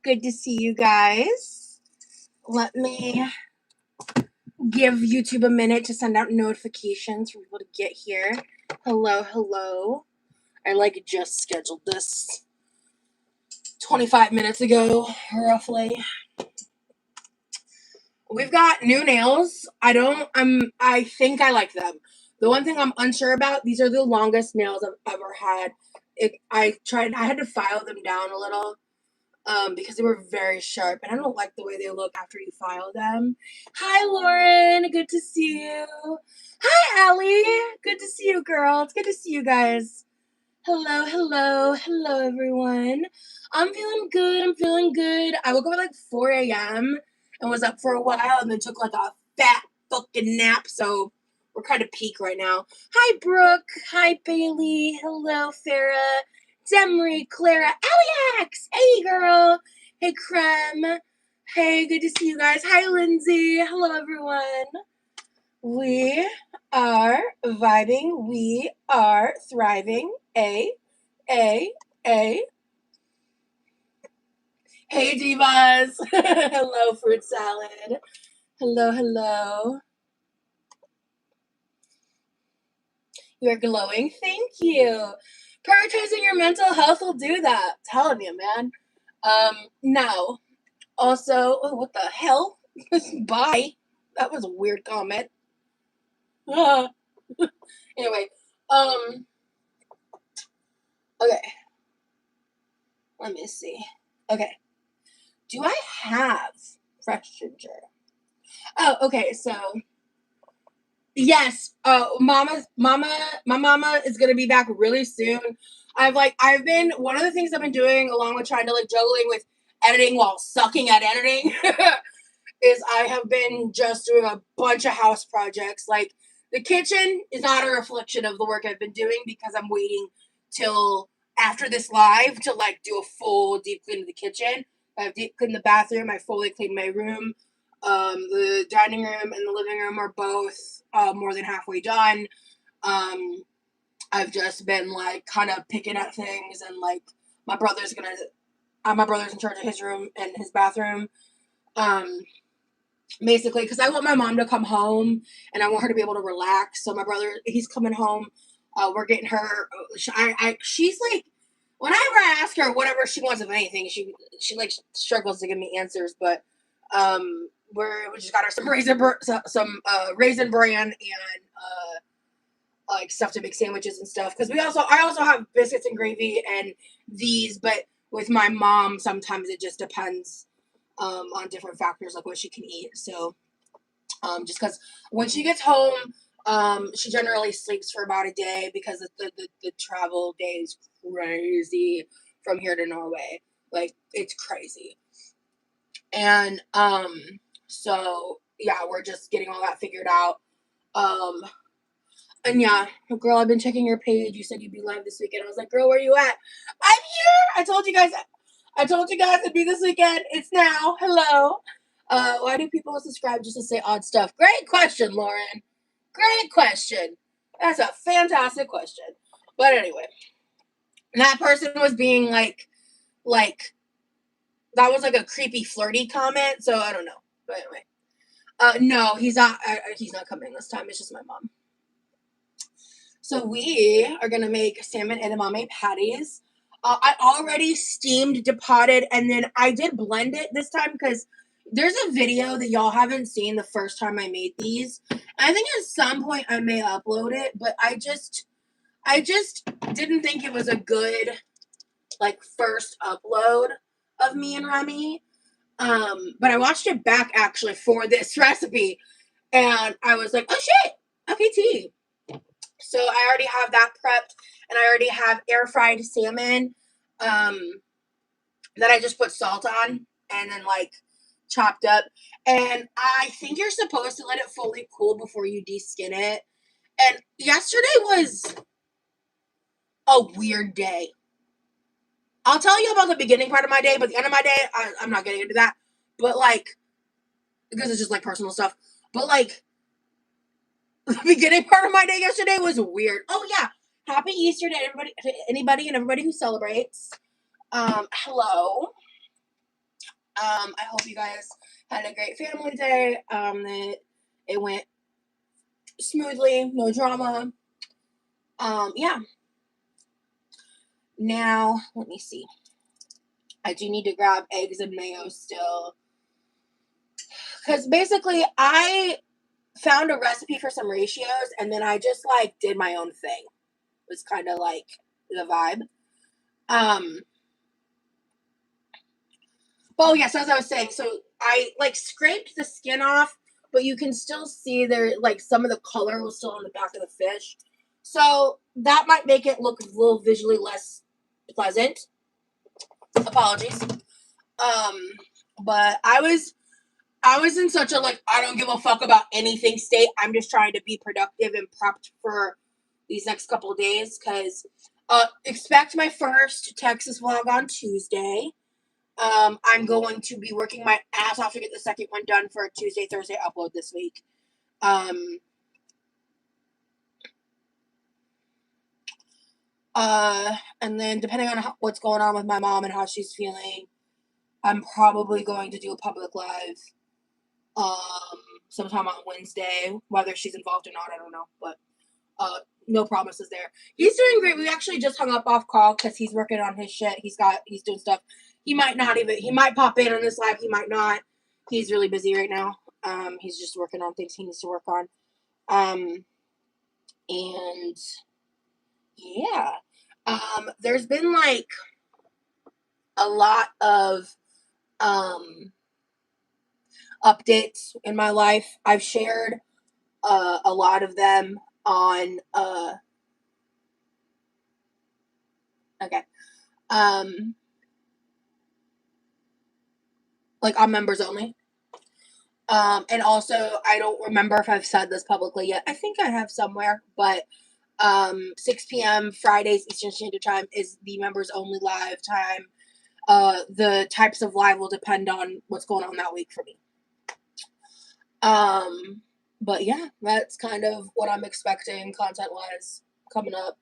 Good to see you guys. Let me give YouTube a minute to send out notifications for people to get here. Hello, hello. I just scheduled this 25 minutes ago, roughly. We've got new nails. I think I like them. The one thing I'm unsure about, these are the longest nails I've ever had. I had to file them down a little. Because they were very sharp, and I don't like the way they look after you file them. Hi, Lauren. Good to see you. Hi, Allie. Good to see you, girl. It's good to see you guys. Hello, hello, hello, everyone. I'm feeling good. I woke up at 4 a.m. and was up for a while, and then took a fat fucking nap, so we're kind of peak right now. Hi, Brooke. Hi, Bailey. Hello, Farah. Demry, Clara, Alex. Hey, girl. Hey, Creme. Hey, good to see you guys. Hi, Lindsay. Hello, everyone. We are vibing. We are thriving. A. Hey, divas. Hello, fruit salad. Hello, hello. You're glowing. Thank you. Prioritizing your mental health will do that. I'm telling you, man. Now, also, oh, what the hell? Bye. That was a weird comment. Anyway, okay. Let me see. Okay. Do I have fresh ginger? Oh, okay. So, yes. My mama is gonna be back really soon. I've been one of the things I've been doing along with trying to juggling with editing while sucking at editing is I have been just doing a bunch of house projects. Like the kitchen is not a reflection of the work I've been doing because I'm waiting till after this live to do a full deep clean of the kitchen. I've deep cleaned the bathroom. I fully cleaned my room. The dining room and the living room are both more than halfway done. I've just been kind of picking at things, and my brother's gonna. My brother's in charge of his room and his bathroom. Basically, because I want my mom to come home and I want her to be able to relax. So my brother, he's coming home. We're getting her. She's whenever I ask her whatever she wants of anything, she struggles to give me answers. But we just got her some raisin bran and stuff to make sandwiches and stuff. Because I also have biscuits and gravy and these, but with my mom sometimes it just depends on different factors like what she can eat. So just because when she gets home, she generally sleeps for about a day because the travel day is crazy from here to Norway. It's crazy. And so yeah, we're just getting all that figured out. And yeah, girl, I've been checking your page. You said you'd be live this weekend. I was like, girl, where are you at? I'm here. I told you guys it'd be this weekend. It's now. Hello. Why do people subscribe just to say odd stuff? Great question, Lauren. Great question. That's a fantastic question. But anyway, that person was being that was a creepy, flirty comment. So I don't know. But anyway, no, he's not. He's not coming this time. It's just my mom. So we are gonna make salmon edamame patties. I already steamed, depotted, and then I did blend it this time because there's a video that y'all haven't seen the first time I made these. I think at some point I may upload it, but I just didn't think it was a good first upload of me and Remy. But I watched it back actually for this recipe, and I was like, oh shit, okay, tea. So I already have that prepped, and I already have air fried salmon that I just put salt on and then chopped up. And I think you're supposed to let it fully cool before you de-skin it. And yesterday was a weird day. I'll tell you about the beginning part of my day, but the end of my day, I'm not getting into that. But because it's just personal stuff. But the beginning part of my day yesterday was weird. Oh yeah, happy Easter to anybody and everybody who celebrates. Hello. I hope you guys had a great family day. That it went smoothly, no drama. Yeah. Now, let me see. I do need to grab eggs and mayo still. Because basically, I found a recipe for some ratios, and then I just, like, did my own thing. It was kind of, like, the vibe. Oh, yes, as I was saying, so I, like, scraped the skin off, but you can still see there, like, some of the color was still on the back of the fish. So that might make it look a little visually less pleasant. Apologies. But I was in such a, like, I don't give a fuck about anything state. I'm just trying to be productive and prepped for these next couple of days, because expect my first Texas vlog on Tuesday. I'm going to be working my ass off to get the second one done for a Tuesday, Thursday upload this week. And then depending on what's going on with my mom and how she's feeling, I'm probably going to do a public live sometime on Wednesday. Whether she's involved or not, I don't know, but no promises there. He's doing great. We actually just hung up off call because he's working on his shit. He's doing stuff. He might pop in on this live, he might not. He's really busy right now. He's just working on things he needs to work on. And yeah. There's been, like, a lot of updates in my life. I've shared a lot of them on like on members only. And also, I don't remember if I've said this publicly yet. I think I have somewhere, but 6 p.m. Fridays Eastern Standard Time is the members only live time. The types of live will depend on what's going on that week for me. But yeah, that's kind of what I'm expecting content-wise coming up.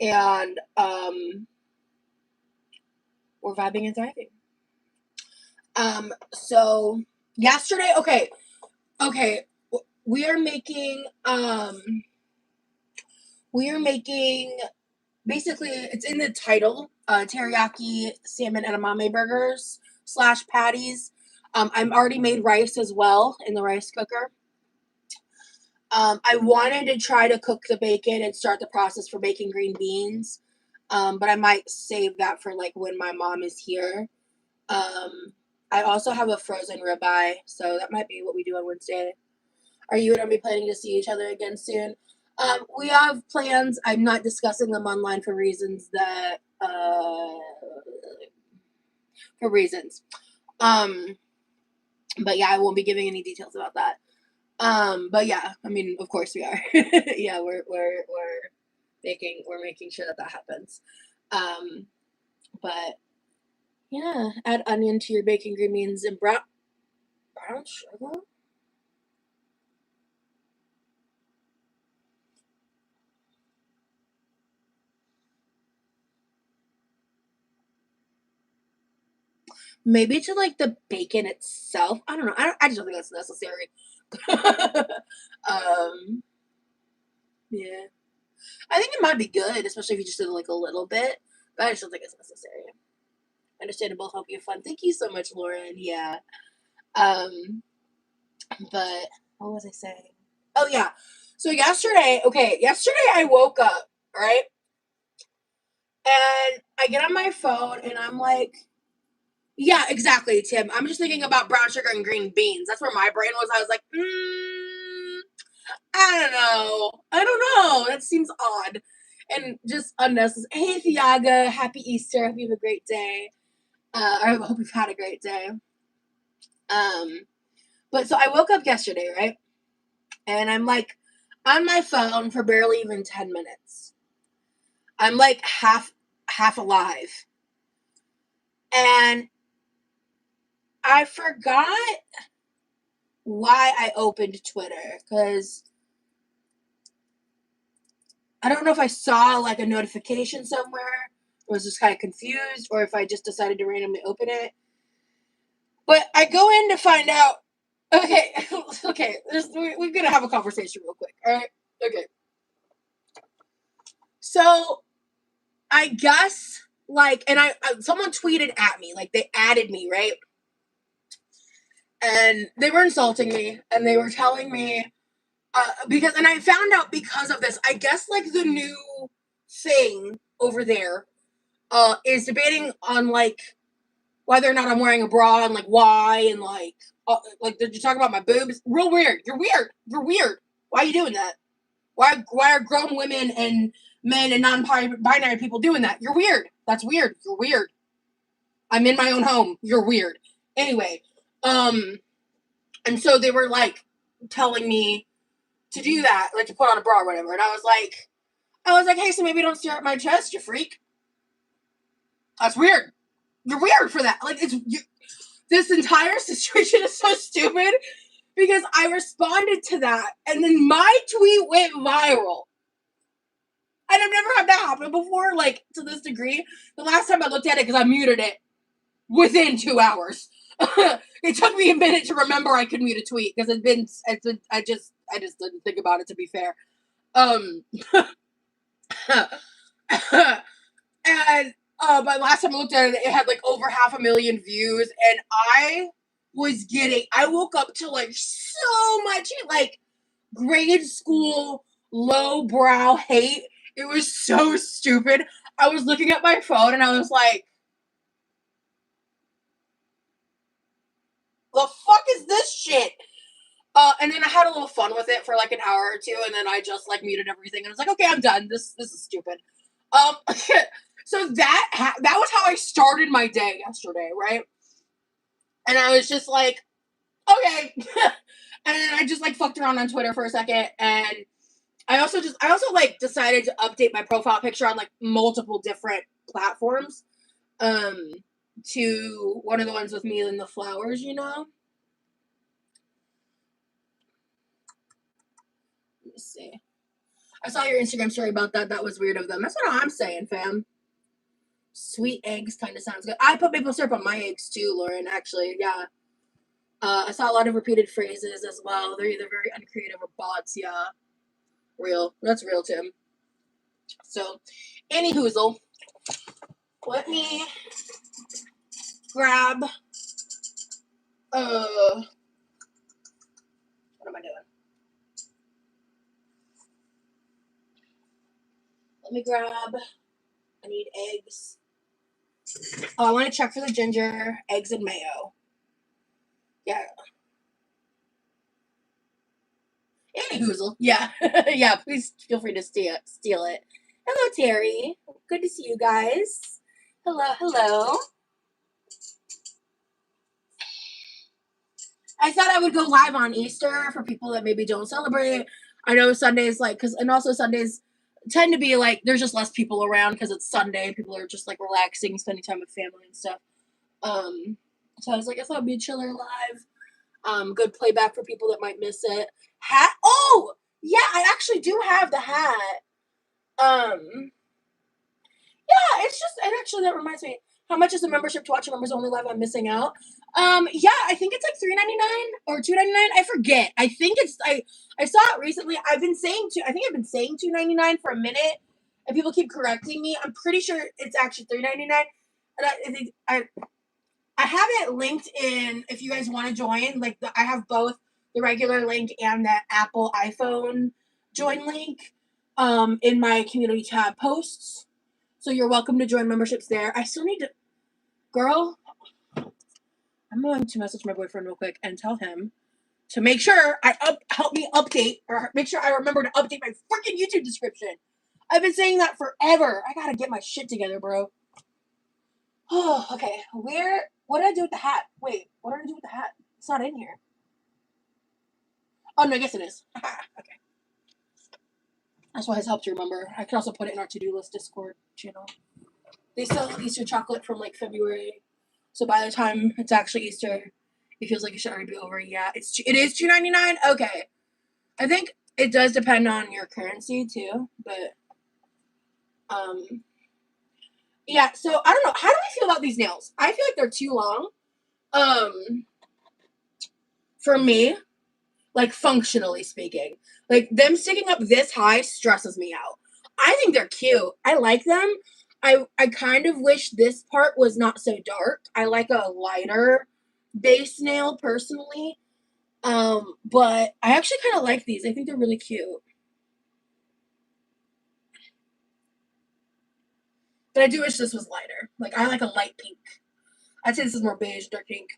And we're vibing and thriving. So yesterday, okay, we are making basically, it's in the title, teriyaki salmon edamame burgers / patties. I'm already made rice as well in the rice cooker. I wanted to try to cook the bacon and start the process for making green beans, but I might save that for, like, when my mom is here. I also have a frozen ribeye, so that might be what we do on Wednesday. Are you and I be planning to see each other again soon? We have plans. I'm not discussing them online for reasons that, but yeah, I won't be giving any details about that. But yeah, I mean, of course we are. Yeah, we're making sure that happens. But yeah, add onion to your bacon, green beans, and brown sugar. Maybe to, like, the bacon itself. I don't know. I just don't think that's necessary. Yeah. I think it might be good, especially if you just did, like, a little bit. But I just don't think it's necessary. Understandable. Hope you have fun. Thank you so much, Lauren. Yeah. But what was I saying? Oh yeah. So yesterday I woke up, right? And I get on my phone and I'm like, yeah, exactly, Tim. I'm just thinking about brown sugar and green beans. That's where my brain was. I was like, I don't know. That seems odd and just unnecessary. Hey, Thiaga, happy Easter. Hope you have a great day. I hope you've had a great day. But so I woke up yesterday, right? And I'm, like, on my phone for barely even 10 minutes. I'm, like, half alive. And I forgot why I opened Twitter, because I don't know if I saw, like, a notification somewhere, or was just kind of confused, or if I just decided to randomly open it. I go in to find out. Okay, okay. We're gonna have a conversation real quick. All right. Okay. So I guess like, and someone tweeted at me, like they added me, right? And they were insulting me, and they were telling me because, and I found out because of this. I guess like the new thing over there is debating on like whether or not I'm wearing a bra and like why and like did you talk about my boobs? Real weird. You're weird. You're weird. Why are you doing that? Why are grown women and men and non-binary people doing that? You're weird. That's weird. You're weird. I'm in my own home. You're weird. Anyway, and so they were like telling me to do that, like to put on a bra or whatever. And I was like, hey, so maybe don't stare at my chest, you freak. That's weird. You're weird for that. Like this entire situation is so stupid because I responded to that and then my tweet went viral. And I've never had that happen before, like to this degree. The last time I looked at it, because I muted it within 2 hours. It took me a minute to remember I could mute a tweet because I just didn't think about it, to be fair. And but last time I looked at it, it had like over 500,000 views, and I woke up to like so much like grade school lowbrow hate. It was so stupid. I was looking at my phone and I was like, the fuck is this shit? And then I had a little fun with it for like an hour or two, and then I just like muted everything and I was like, okay, I'm done. This is stupid. So that was how I started my day yesterday, right? And I was just like, okay. And then I just like fucked around on Twitter for a second, and I also like decided to update my profile picture on like multiple different platforms. To one of the ones with me and the flowers, you know. Let me see. I saw your Instagram story about that. That was weird of them. That's what I'm saying, fam. Sweet eggs kind of sounds good. I put maple syrup on my eggs too, Lauren. Actually, yeah. I saw a lot of repeated phrases as well. They're either very uncreative or bots. Yeah, real. That's real, Tim. So, any hoozle. Let me grab. What am I doing? Let me grab. I need eggs. Oh, I want to check for the ginger, eggs, and mayo. Yeah. Any hoozle. Yeah. Yeah, please feel free to steal it. Hello, Terry. Good to see you guys. Hello. I thought I would go live on Easter for people that maybe don't celebrate. I know Sundays, like, and also Sundays tend to be like, there's just less people around because it's Sunday. People are just like relaxing, spending time with family and stuff. So I was like, I thought it'd be chiller live. Good playback for people that might miss it. Hat. Oh, yeah, I actually do have the hat. Yeah, it's just, and actually that reminds me, how much is the membership to watch a members only live? I'm missing out. Yeah, I think it's like $3.99 or $2.99. I forget. I think it's I saw it recently. I think I've been saying $2.99 for a minute, and people keep correcting me. I'm pretty sure it's actually $3.99. And I think I have it linked in if you guys want to join. Like I have both the regular link and the Apple iPhone join link in my community tab posts. So you're welcome to join memberships there. I still need to, girl, I'm going to message my boyfriend real quick and tell him to make sure help me update, or make sure I remember to update my freaking YouTube description. I've been saying that forever. I gotta get my shit together, bro. Oh, okay. What did I do with the hat? Wait, what did I do with the hat? It's not in here. Oh, no, I guess it is. Okay. That's why it's helped you remember. I can also put it in our to-do list Discord channel. They sell Easter chocolate from like February. So by the time it's actually Easter, it feels like it should already be over. Yeah, it is $2.99. Okay. I think it does depend on your currency too, but yeah, so I don't know. How do I feel about these nails? I feel like they're too long. for me, like functionally speaking, like them sticking up this high stresses me out. I think they're cute. I like them. I kind of wish this part was not so dark. I like a lighter base nail personally. But I actually kind of like these. I think they're really cute. But I do wish this was lighter. Like I like a light pink. I'd say this is more beige, dark pink.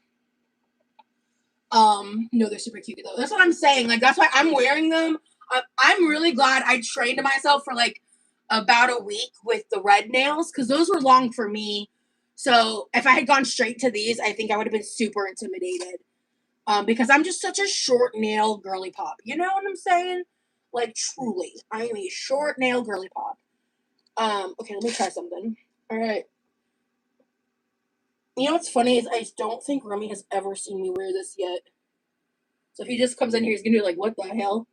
No, they're super cute though. That's what I'm saying. Like that's why I'm wearing them. I'm really glad I trained myself for like about a week with the red nails because those were long for me. So if I had gone straight to these, I think I would have been super intimidated. Because I'm just such a short nail girly pop. You know what I'm saying? Like truly, I am a short nail girly pop. Okay, let me try something. All right. You know what's funny is I don't think Remy has ever seen me wear this yet. So if he just comes in here, he's gonna be like, "What the hell?"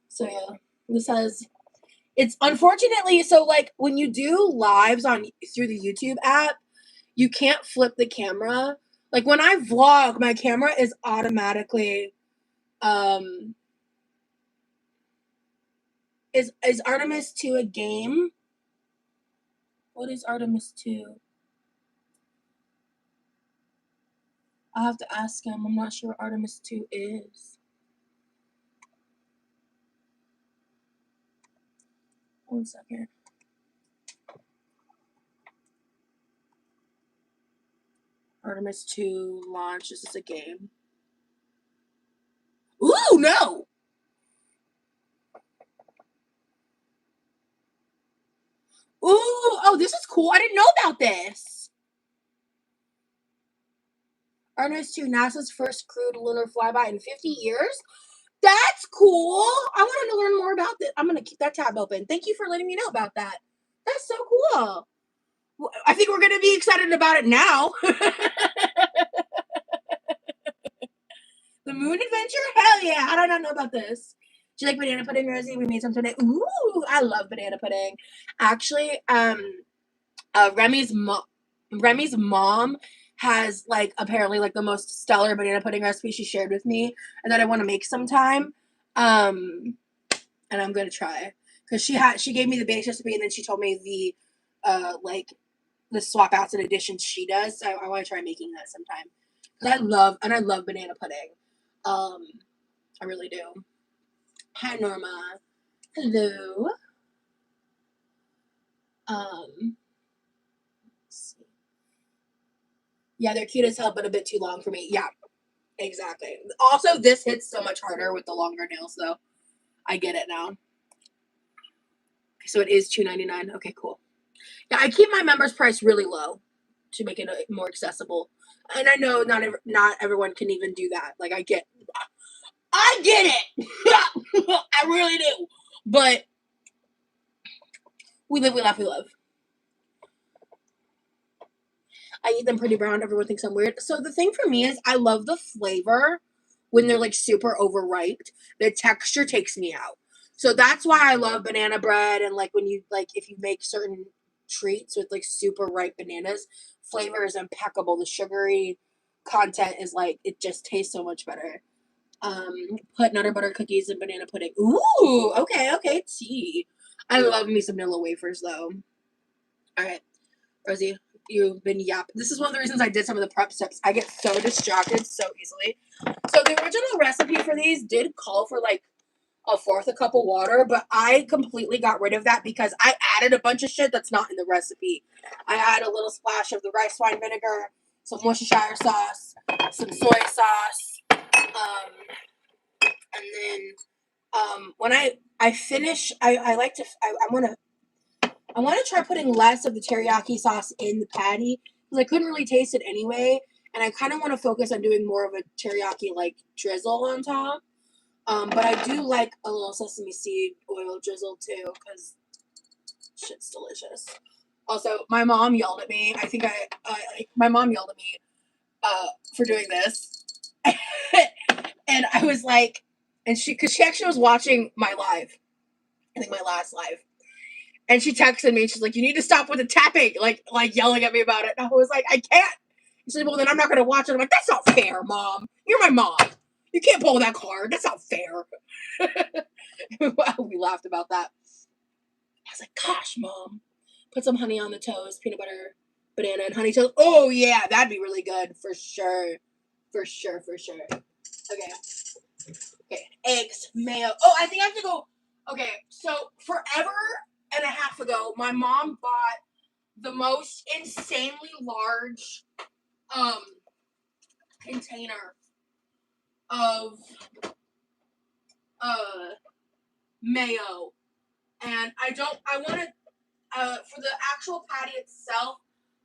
So yeah, this has. It's unfortunately so like when you do lives on through the YouTube app, you can't flip the camera. Like when I vlog, my camera is automatically is Artemis 2 a game? What is Artemis 2? I'll have to ask him. I'm not sure what Artemis 2 is. One second. Artemis 2 launch. Is this a game? Ooh, no! Ooh, oh, this is cool. I didn't know about this. Artemis 2, NASA's first crewed lunar flyby in 50 years. That's cool. I wanted to learn more about this. I'm going to keep that tab open. Thank you for letting me know about that. That's so cool. I think we're going to be excited about it now. The moon adventure? Hell yeah. How did I not know about this? Do you like banana pudding, Rosie? We made some today. Ooh, I love banana pudding. Actually, Remy's mom has like apparently like the most stellar banana pudding recipe she shared with me and that I want to make sometime. And I'm gonna try because she gave me the base recipe and then she told me like the swap outs and additions she does. So I want to try making that sometime because I love banana pudding. I really do. Hi Norma. Hello. Let's see. Yeah, they're cute as hell, but a bit too long for me. Yeah, exactly. Also, this hits so much harder with the longer nails, though. I get it now. So it is $2.99. Okay, cool. Yeah, I keep my members price really low to make it more accessible. And I know not everyone can even do that. Like I get it. I really do. But we live, we laugh, we love. I eat them pretty brown. Everyone thinks I'm weird. So the thing for me is I love the flavor when they're like super overripe. The texture takes me out. So that's why I love banana bread and like when you like if you make certain treats with like super ripe bananas, flavor is impeccable. The sugary content is like it just tastes so much better. Put nutter butter cookies and banana pudding. Ooh, okay, tea. I love me some vanilla wafers though. All right, Rosie, you've been This is one of the reasons I did some of the prep steps. I get so distracted so easily. So the original recipe for these did call for like a fourth a cup of water, but I completely got rid of that because I added a bunch of shit that's not in the recipe. I add a little splash of the rice wine vinegar, some Worcestershire sauce, some soy sauce, and then when I finish, I like to I want to try putting less of the teriyaki sauce in the patty because I couldn't really taste it anyway, and I kind of want to focus on doing more of a teriyaki like drizzle on top. But I do like a little sesame seed oil drizzle too because shit's delicious. Also, my mom yelled at me. I think my mom yelled at me for doing this, and I was like, and because she actually was watching my live, I think my last live. And she texted me and she's like, you need to stop with the tapping, like yelling at me about it. And I was like, I can't. She said, well, then I'm not going to watch it. I'm like, that's not fair, Mom. You're my mom. You can't pull that card. That's not fair. We laughed about that. I was like, gosh, Mom. Put some honey on the toast, peanut butter, banana, and honey toast. Oh, yeah, that'd be really good for sure. For sure. Okay. Okay, eggs, mayo. Oh, I think I have to go. Okay, so forever and a half ago, my mom bought the most insanely large container of mayo, and I want to for the actual patty itself,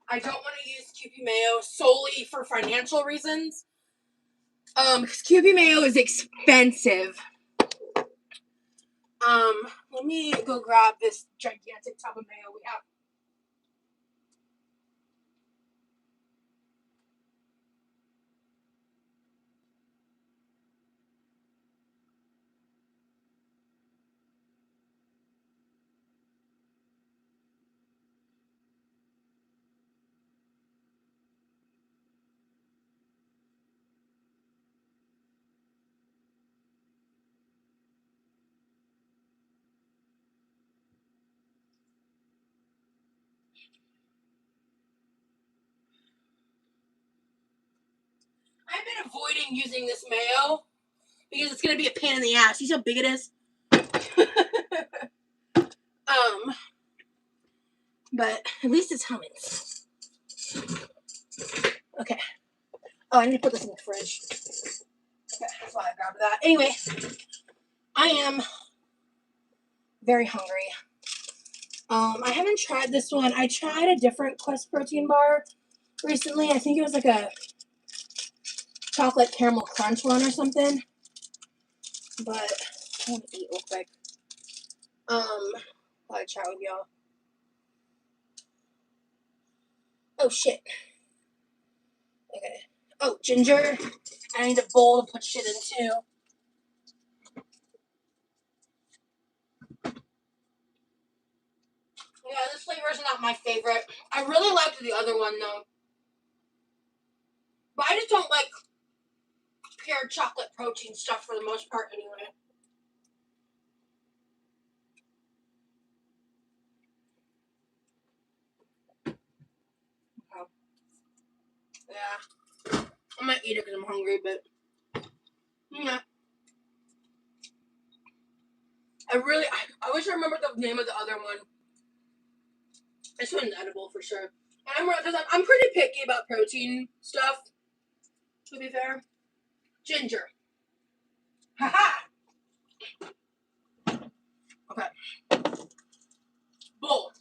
I don't want to use QP mayo solely for financial reasons. Because QP mayo is expensive. Let me go grab this gigantic tub of mayo we have. I've been avoiding using this mayo because it's gonna be a pain in the ass. You see how big it is? But at least it's hummus. Okay. Oh, I need to put this in the fridge. Okay, that's why I grabbed that. Anyway, I am very hungry. I haven't tried this one. I tried a different Quest protein bar recently. I think it was like a chocolate caramel crunch one or something. But I want to eat real quick. While I chat with y'all. Oh shit. Okay. Oh, ginger. I need a bowl to put shit in too. Yeah, this flavor is not my favorite. I really liked the other one though. But I just don't like pure chocolate protein stuff for the most part anyway. Okay. Yeah. I might eat it because I'm hungry, but yeah. I wish I remembered the name of the other one. This one's edible for sure. And I'm pretty picky about protein stuff, to be fair. Ginger. Haha! Okay. Bowl.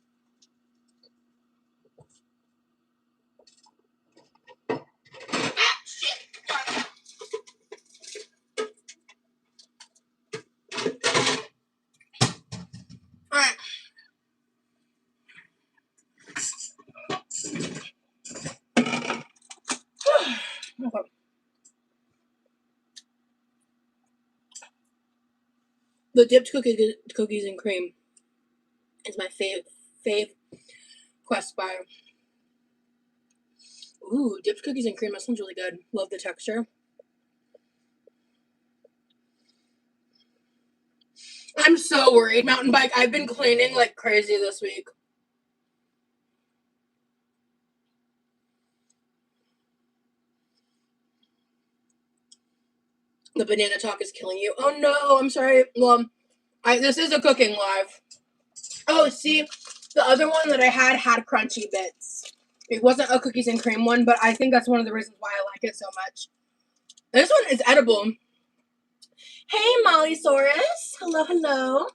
Ah, shit. Alright. Okay. The dipped cookies and cream is my fave Quest bar. Ooh, dipped cookies and cream. That sounds really good. Love the texture. I'm so worried, mountain bike. I've been cleaning like crazy this week. The banana talk is killing you. Oh no, I'm sorry. Well, this is a cooking live. Oh, see, the other one that I had crunchy bits. It wasn't a cookies and cream one, but I think that's one of the reasons why I like it so much. This one is edible. Hey, Mollysaurus. Hello, hello.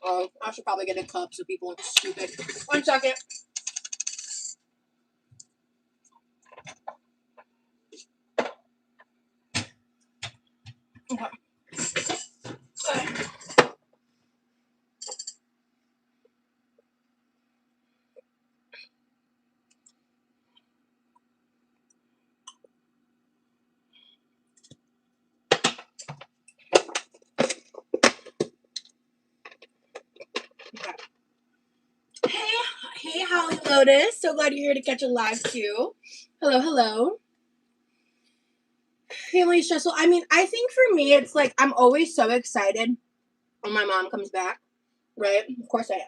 Oh, I should probably get a cup so people aren't stupid. 1 second. Okay. Hey, Holly Lotus. So glad you're here to catch a live too. Hello, hello. Family stressful. I mean, I think for me, it's like I'm always so excited when my mom comes back, right? Of course I am.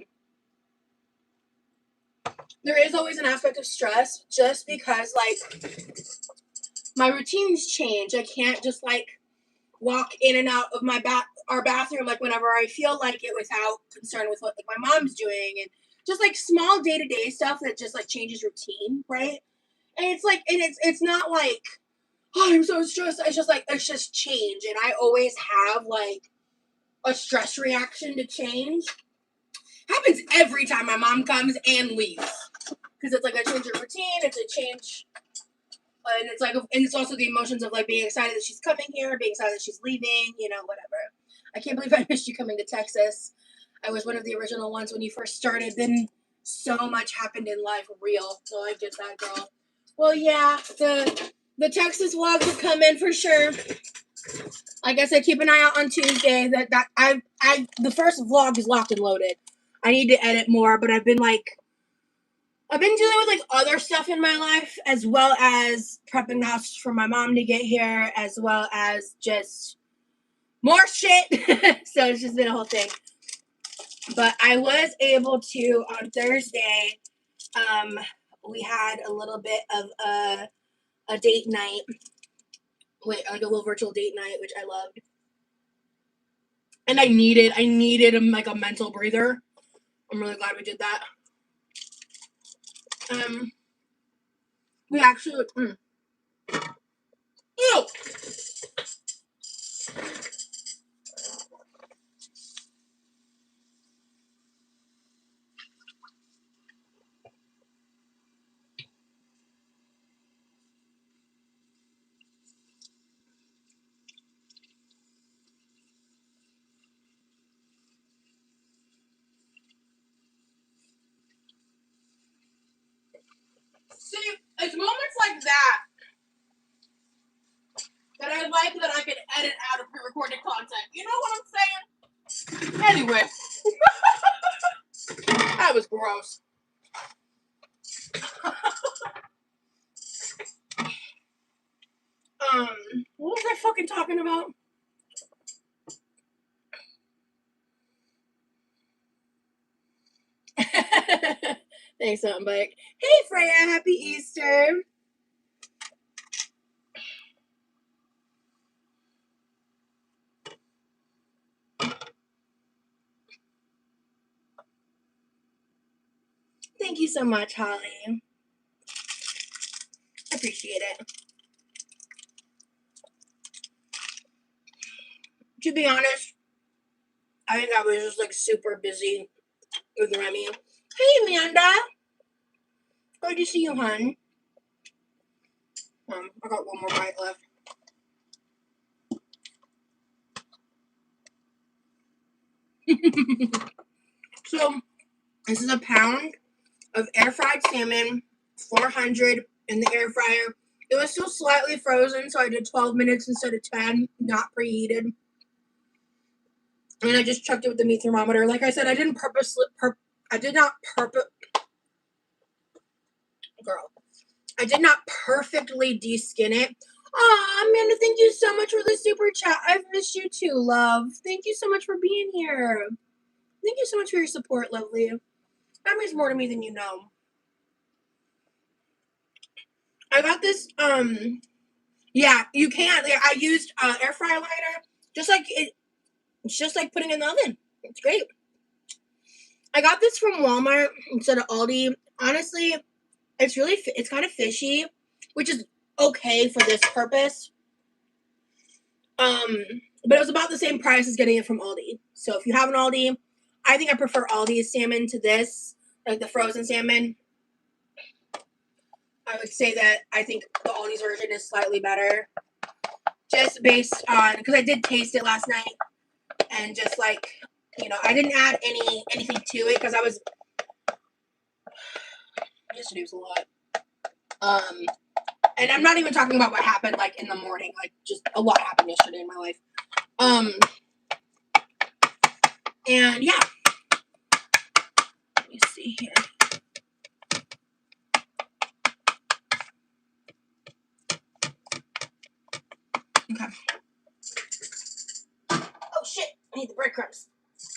There is always an aspect of stress just because, like, my routines change. I can't just, like, walk in and out of our bathroom, like, whenever I feel like it without concern with what, like, my mom's doing, and just, like, small day-to-day stuff that just, like, changes routine, right? And it's, like, and it's not, like, oh, I'm so stressed. It's just, like, it's just change, and I always have, like, a stress reaction to change. Happens every time my mom comes and leaves. Because it's like a change of routine, it's a change, and it's like, and it's also the emotions of like being excited that she's coming here, being excited that she's leaving, you know, whatever. I can't believe I missed you coming to Texas. I was one of the original ones when you first started. Then so much happened in life, real. So I get that, girl. Well, yeah, the Texas vlogs will come in for sure. Like I said, keep an eye out on Tuesday. The first vlog is locked and loaded. I need to edit more, but I've been dealing with like other stuff in my life, as well as prepping the house for my mom to get here, as well as just more shit. So it's just been a whole thing. But I was able to on Thursday. We had a little bit of a date night, like a little virtual date night, which I loved. And I needed like a mental breather. I'm really glad we did that. We actually, ew. See, it's moments like that I like that I can edit out of pre-recorded content. You know what I'm saying? Anyway, that was gross. What was I fucking talking about? Thanks, something, Mike. Hey, Freya, happy Easter. Thank you so much, Holly. I appreciate it. To be honest, I think I was just like super busy with Remy. Hey, Amanda. Good to see you, hon. I got one more bite left. So, this is a pound of air fried salmon, 400 in the air fryer. It was still slightly frozen, so I did 12 minutes instead of 10, not preheated. And I just checked it with the meat thermometer. Like I said, I did not perfectly de-skin it. Aw, Amanda, thank you so much for the super chat. I've missed you too, love. Thank you so much for being here. Thank you so much for your support, lovely. That means more to me than you know. I got this, yeah, you can. I used air fryer liner. It's just like putting it in the oven. It's great. I got this from Walmart instead of Aldi. Honestly, it's kind of fishy, which is okay for this purpose. But it was about the same price as getting it from Aldi. So if you have an Aldi, I think I prefer Aldi's salmon to this, like the frozen salmon. I would say that I think the Aldi's version is slightly better, just based on, because I did taste it last night, and just like, I didn't add anything to it because yesterday was a lot. And I'm not even talking about what happened like in the morning, like just a lot happened yesterday in my life. And yeah, let me see here. Okay. Oh shit! I need the breadcrumbs.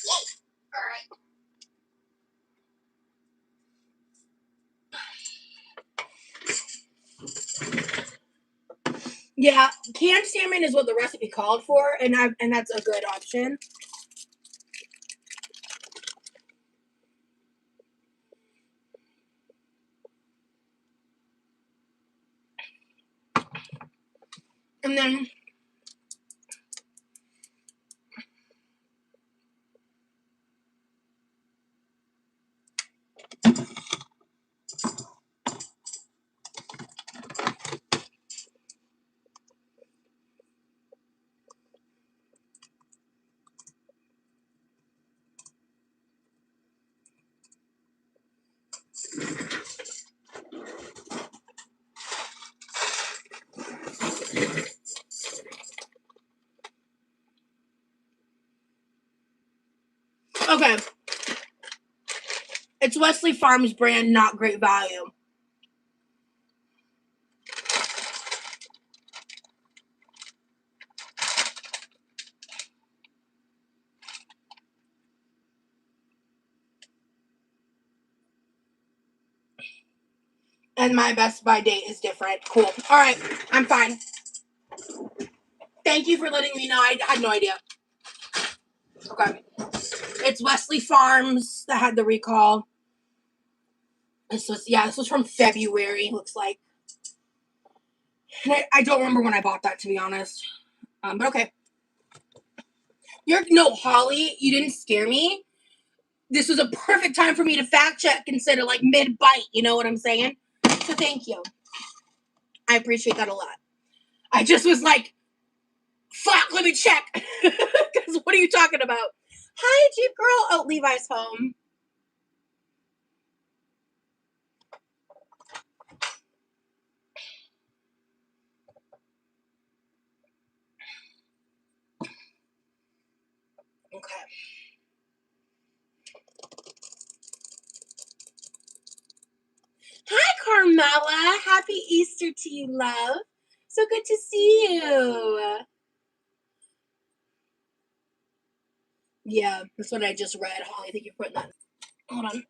Yay! All right. Yeah, canned salmon is what the recipe called for, and that's a good option. And then okay, it's Wesley Farms brand, not Great Value. And my Best By date is different. Cool. All right, I'm fine. Thank you for letting me know. I had no idea. Okay. It's Wesley Farms that had the recall. This was from February, looks like. And I don't remember when I bought that, to be honest. But okay. No, Holly, you didn't scare me. This was a perfect time for me to fact check instead of like mid-bite, you know what I'm saying? So thank you. I appreciate that a lot. I just was like, fuck, let me check. Because what are you talking about? Hi, Jeep girl. Oh, Levi's home. Okay. Hi, Carmela. Happy Easter to you, love. So good to see you. Yeah, that's what I just read. Holly, thank you for putting that. Hold on.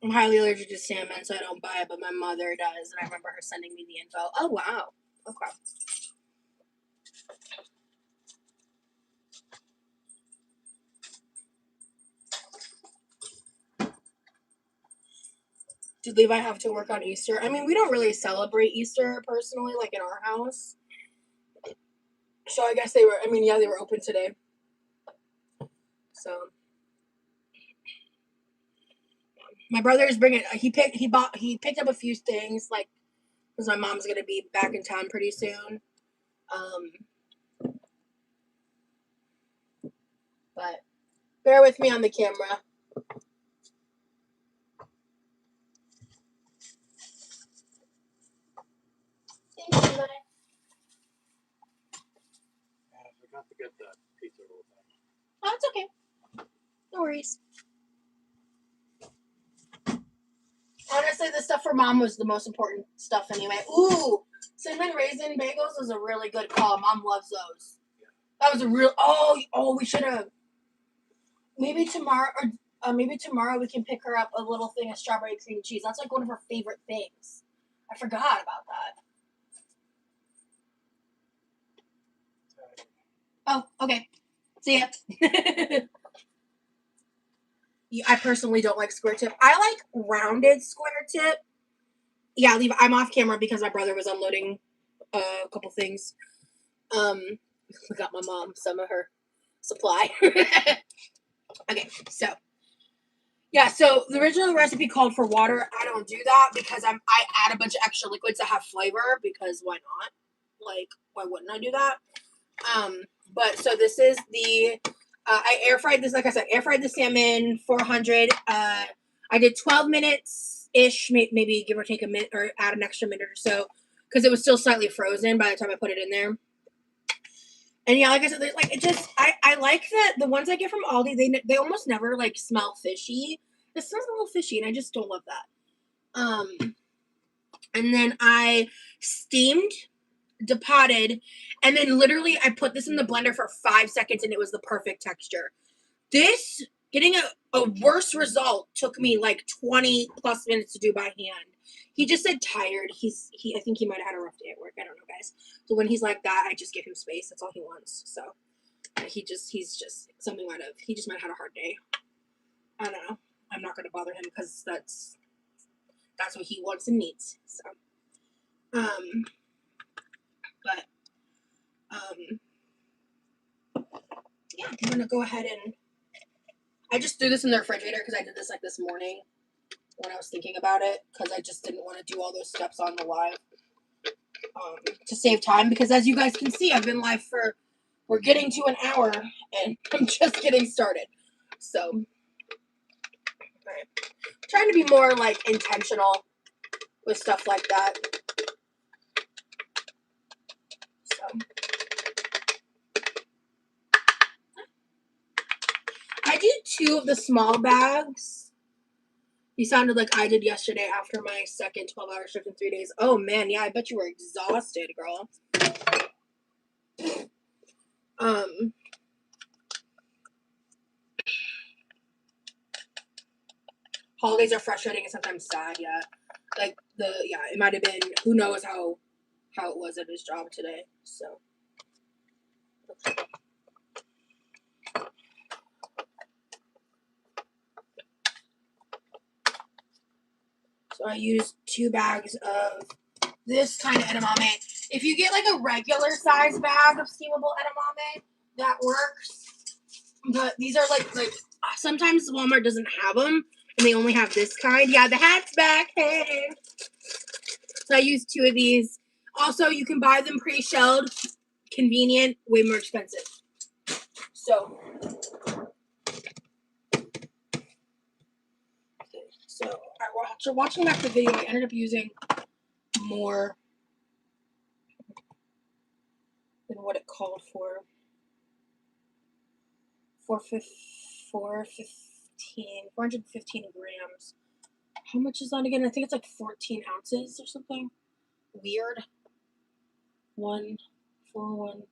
I'm highly allergic to salmon, so I don't buy it, but my mother does, and I remember her sending me the info. Oh, wow. Okay. Did Levi have to work on Easter? I mean, we don't really celebrate Easter personally, like in our house. So I guess they were open today. So my brother is bringing. He picked up a few things, like because my mom's gonna be back in town pretty soon. But bear with me on the camera. Thank you, Levi. I forgot to get that pizza roll back. Oh, it's okay. No worries. Honestly, the stuff for Mom was the most important stuff anyway. Ooh, cinnamon raisin bagels is a really good call. Mom loves those. That was a real. Oh, we should have. Maybe tomorrow we can pick her up a little thing of strawberry cream cheese. That's like one of her favorite things. I forgot about that. Oh, okay. See ya. I personally don't like square tip. I like rounded square tip. Yeah, I'm off camera because my brother was unloading a couple things. We got my mom some of her supply. Okay, so yeah, so the original recipe called for water. I don't do that because I add a bunch of extra liquids that have flavor because why not? Like, why wouldn't I do that? But so this is the I air fried this, like I said, air fried the salmon 400. I did 12 minutes ish, maybe give or take a minute or add an extra minute or so because it was still slightly frozen by the time I put it in there. And yeah, like I said, like it just I like that the ones I get from Aldi, they almost never like smell fishy. It smells a little fishy, and I just don't love that. And then I steamed, depotted, and then literally I put this in the blender for 5 seconds, and it was the perfect texture. This, getting a worse result, took me like 20 plus minutes to do by hand. He just said tired. I think he might have had a rough day at work. I don't know, guys. So when he's like that, I just give him space. That's all he wants. So he just might have had a hard day. I don't know. I'm not going to bother him because that's what he wants and needs. So, yeah, I'm going to go ahead and I just threw this in the refrigerator because I did this like this morning when I was thinking about it because I just didn't want to do all those steps on the live to save time because as you guys can see, I've been live we're getting to an hour and I'm just getting started. So, right. Trying to be more like intentional with stuff like that. So, I do 2 of the small bags. You sounded like I did yesterday after my second 12-hour shift in 3 days. Oh, man. Yeah, I bet you were exhausted, girl. Holidays are frustrating and sometimes sad, yeah. Like, it might have been, who knows how it was at his job today, so. So I used 2 bags of this kind of edamame. If you get like a regular size bag of steamable edamame, that works. But these are like sometimes Walmart doesn't have them, and they only have this kind. Yeah, the hat's back. Hey. So I used 2 of these. Also, you can buy them pre-shelled. Convenient, way more expensive. So after watching back the video, I ended up using more than what it called for. 415 grams. How much is that again? I think it's like 14 ounces or something. Weird. 1415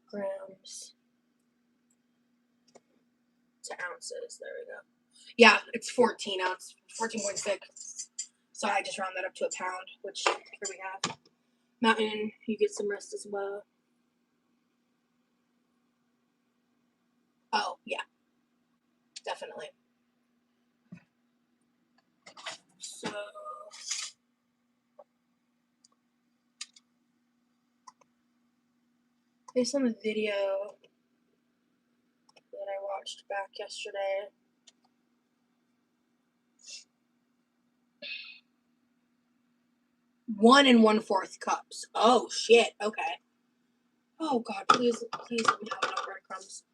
grams to ounces. There we go. Yeah, it's 14.6. So I just round that up to a pound, which here we have. Mountain, you get some rest as well. Oh, yeah. Definitely. So based on the video that I watched back yesterday, 1 1/4 cups. Oh shit. Okay. Oh God, please let me have enough breadcrumbs.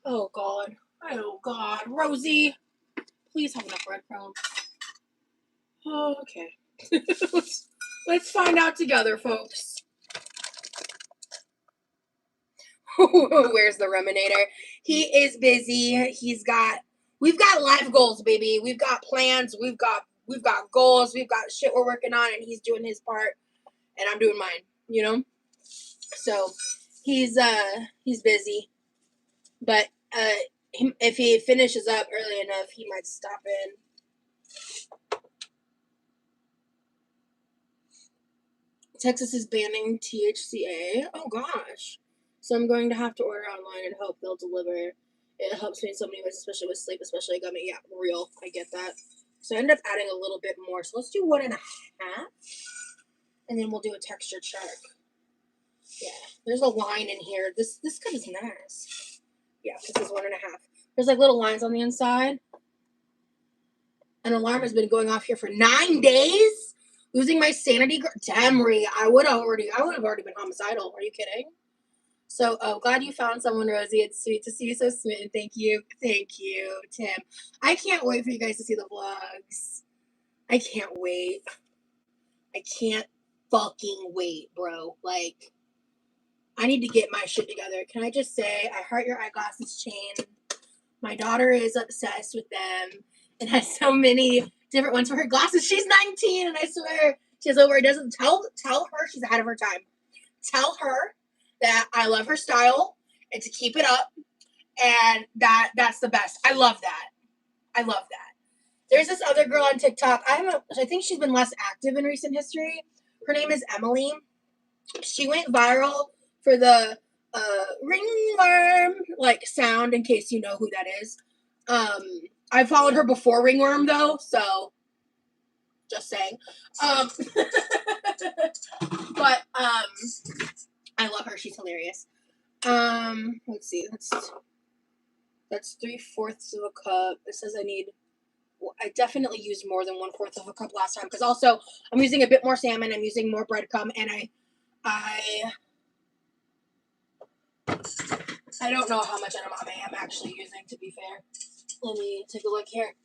Oh God. Oh God, Rosie, please have enough breadcrumbs. Oh, okay. let's find out together, folks. Where's the Reminator? He is busy. We've got life goals, baby. We've got plans. We've got goals. We've got shit we're working on, and he's doing his part, and I'm doing mine. You know. So he's busy, but if he finishes up early enough, he might stop in. Texas is banning THCA. Oh gosh. So I'm going to have to order online and hope they'll deliver. It helps me in so many ways, especially with sleep, especially gummy. Yeah, real. I get that. So I ended up adding a little bit more. So let's do 1.5. And then we'll do a texture check. Yeah. There's a line in here. This cup is nice. Yeah, this is 1.5. There's like little lines on the inside. An alarm has been going off here for 9 days. Losing my sanity. Damn, I would have already been homicidal. Are you kidding? So, glad you found someone, Rosie. It's sweet to see you so smitten. Thank you, Tim. I can't wait for you guys to see the vlogs. I can't wait. I can't fucking wait, bro. Like, I need to get my shit together. Can I just say, I heart your eyeglasses chain. My daughter is obsessed with them and has so many different ones for her glasses. She's 19, and I swear she has over a dozen. Tell her she's ahead of her time. Tell her that I love her style and to keep it up, and that's the best. I love that. I love that. There's this other girl on TikTok. I think she's been less active in recent history. Her name is Emily. She went viral for the ringworm like sound, in case you know who that is. I followed her before ringworm though, so just saying. But I love her. She's hilarious. Let's see. That's 3/4 of a cup. It says I definitely used more than 1/4 of a cup last time because also I'm using a bit more salmon. I'm using more breadcrumb, and I don't know how much edamame I'm actually using, to be fair. Let me take a look here.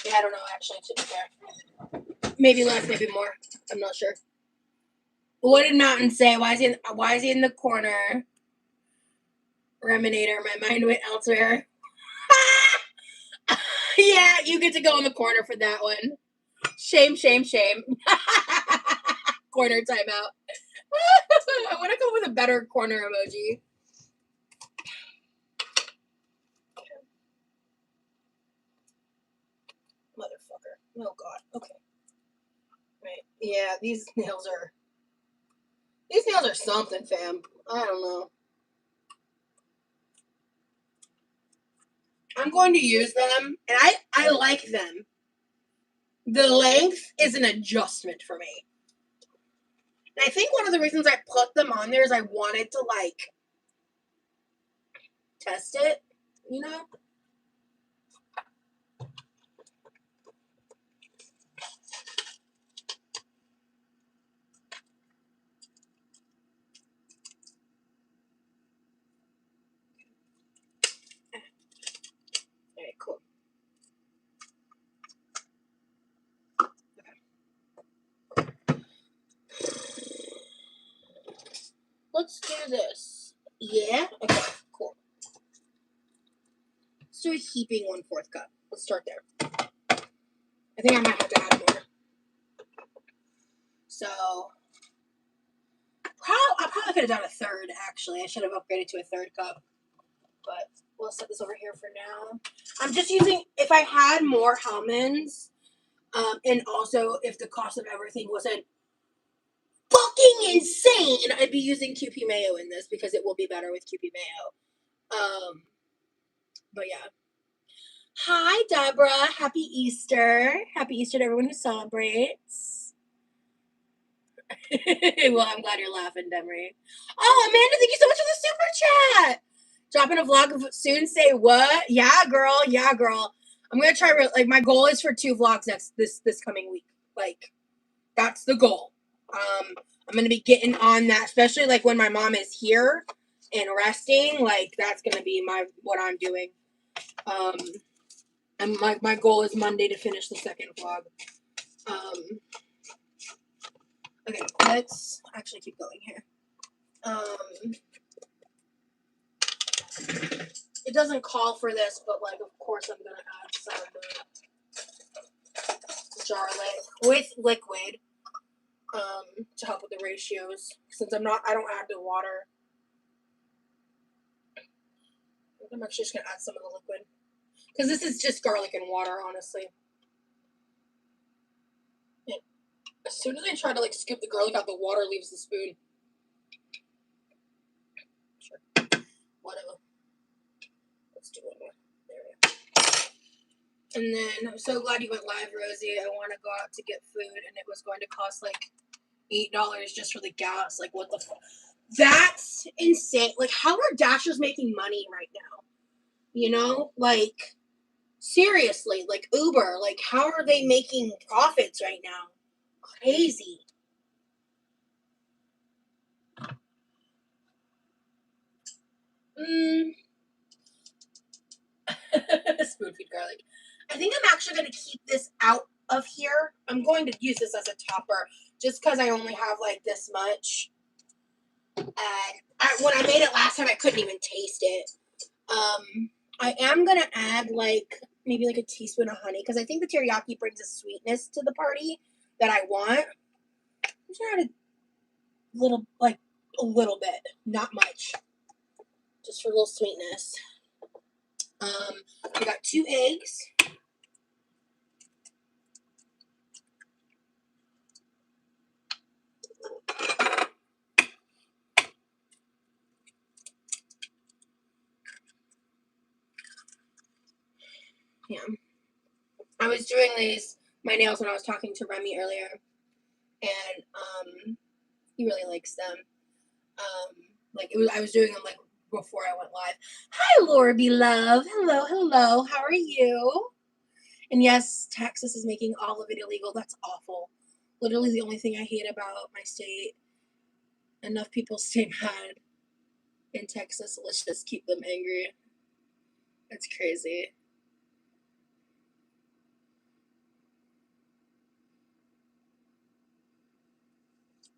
Yeah, I don't know, actually, to be fair. Maybe less, maybe more. I'm not sure. What did Mountain say? Why is he in the corner? Reminator, my mind went elsewhere. Yeah, you get to go in the corner for that one. Shame. Corner timeout. I want to go with a better corner emoji. Motherfucker. Oh god. Okay. Right. Yeah, these nails are something, fam. I don't know. I'm going to use them, and I like them. The length is an adjustment for me. And I think one of the reasons I put them on there is I wanted to, like, test it, you know? Alright, cool. Okay. Let's do this. Yeah? Okay, cool. Let's do a heaping 1/4 cup. Let's start there. I think I might have to add more. So, I probably could have done a third, actually. I should have upgraded to a 3rd cup. But we'll set this over here for now. I'm just using, if I had more almonds, and also if the cost of everything wasn't fucking insane, I'd be using QP mayo in this because it will be better with QP mayo. But yeah. Hi, Deborah. Happy Easter. Happy Easter to everyone who celebrates. Well, I'm glad you're laughing, Demery. Oh, Amanda, thank you so much for the super chat. Dropping a vlog soon. Say what? Yeah, girl. Yeah, girl. I'm gonna try. Like, my goal is for 2 vlogs this coming week. Like, that's the goal. I'm gonna be getting on that, especially like when my mom is here and resting. Like, that's gonna be what I'm doing. And my goal is Monday to finish the 2nd vlog. Okay, let's actually keep going here. It doesn't call for this, but like, of course, I'm gonna add some jar with liquid to help with the ratios. Since I don't add the water, I'm actually just gonna add some of the liquid because this is just garlic and water, honestly. Yeah. As soon as I try to like scoop the garlic out, the water leaves the spoon. Sure. Whatever. Let's do one more. There we go. And then I'm so glad you went live, Rosie. I want to go out to get food, and it was going to cost like $8 just for the gas. Like, what the fuck? That's insane. Like, how are Dashers making money right now? You know, like, seriously, like Uber, like, how are they making profits right now? Crazy. Spoon feed garlic. I think I'm actually going to keep this out of here. I'm going to use this as a topper just because I only have like this much. And when I made it last time, I couldn't even taste it. I am gonna add like maybe like a teaspoon of honey because I think the teriyaki brings a sweetness to the party that I want. I'm just gonna add a little bit, not much, just for a little sweetness. I got 2 eggs. Yeah. I was doing my nails when I was talking to Remy earlier, and he really likes them. I was doing them like before I went live. Hi, Laura beloved. Hello. How are you? And yes, Texas is making all of it illegal. That's awful. Literally the only thing I hate about my state. Enough people stay mad in Texas. Let's just keep them angry. That's crazy.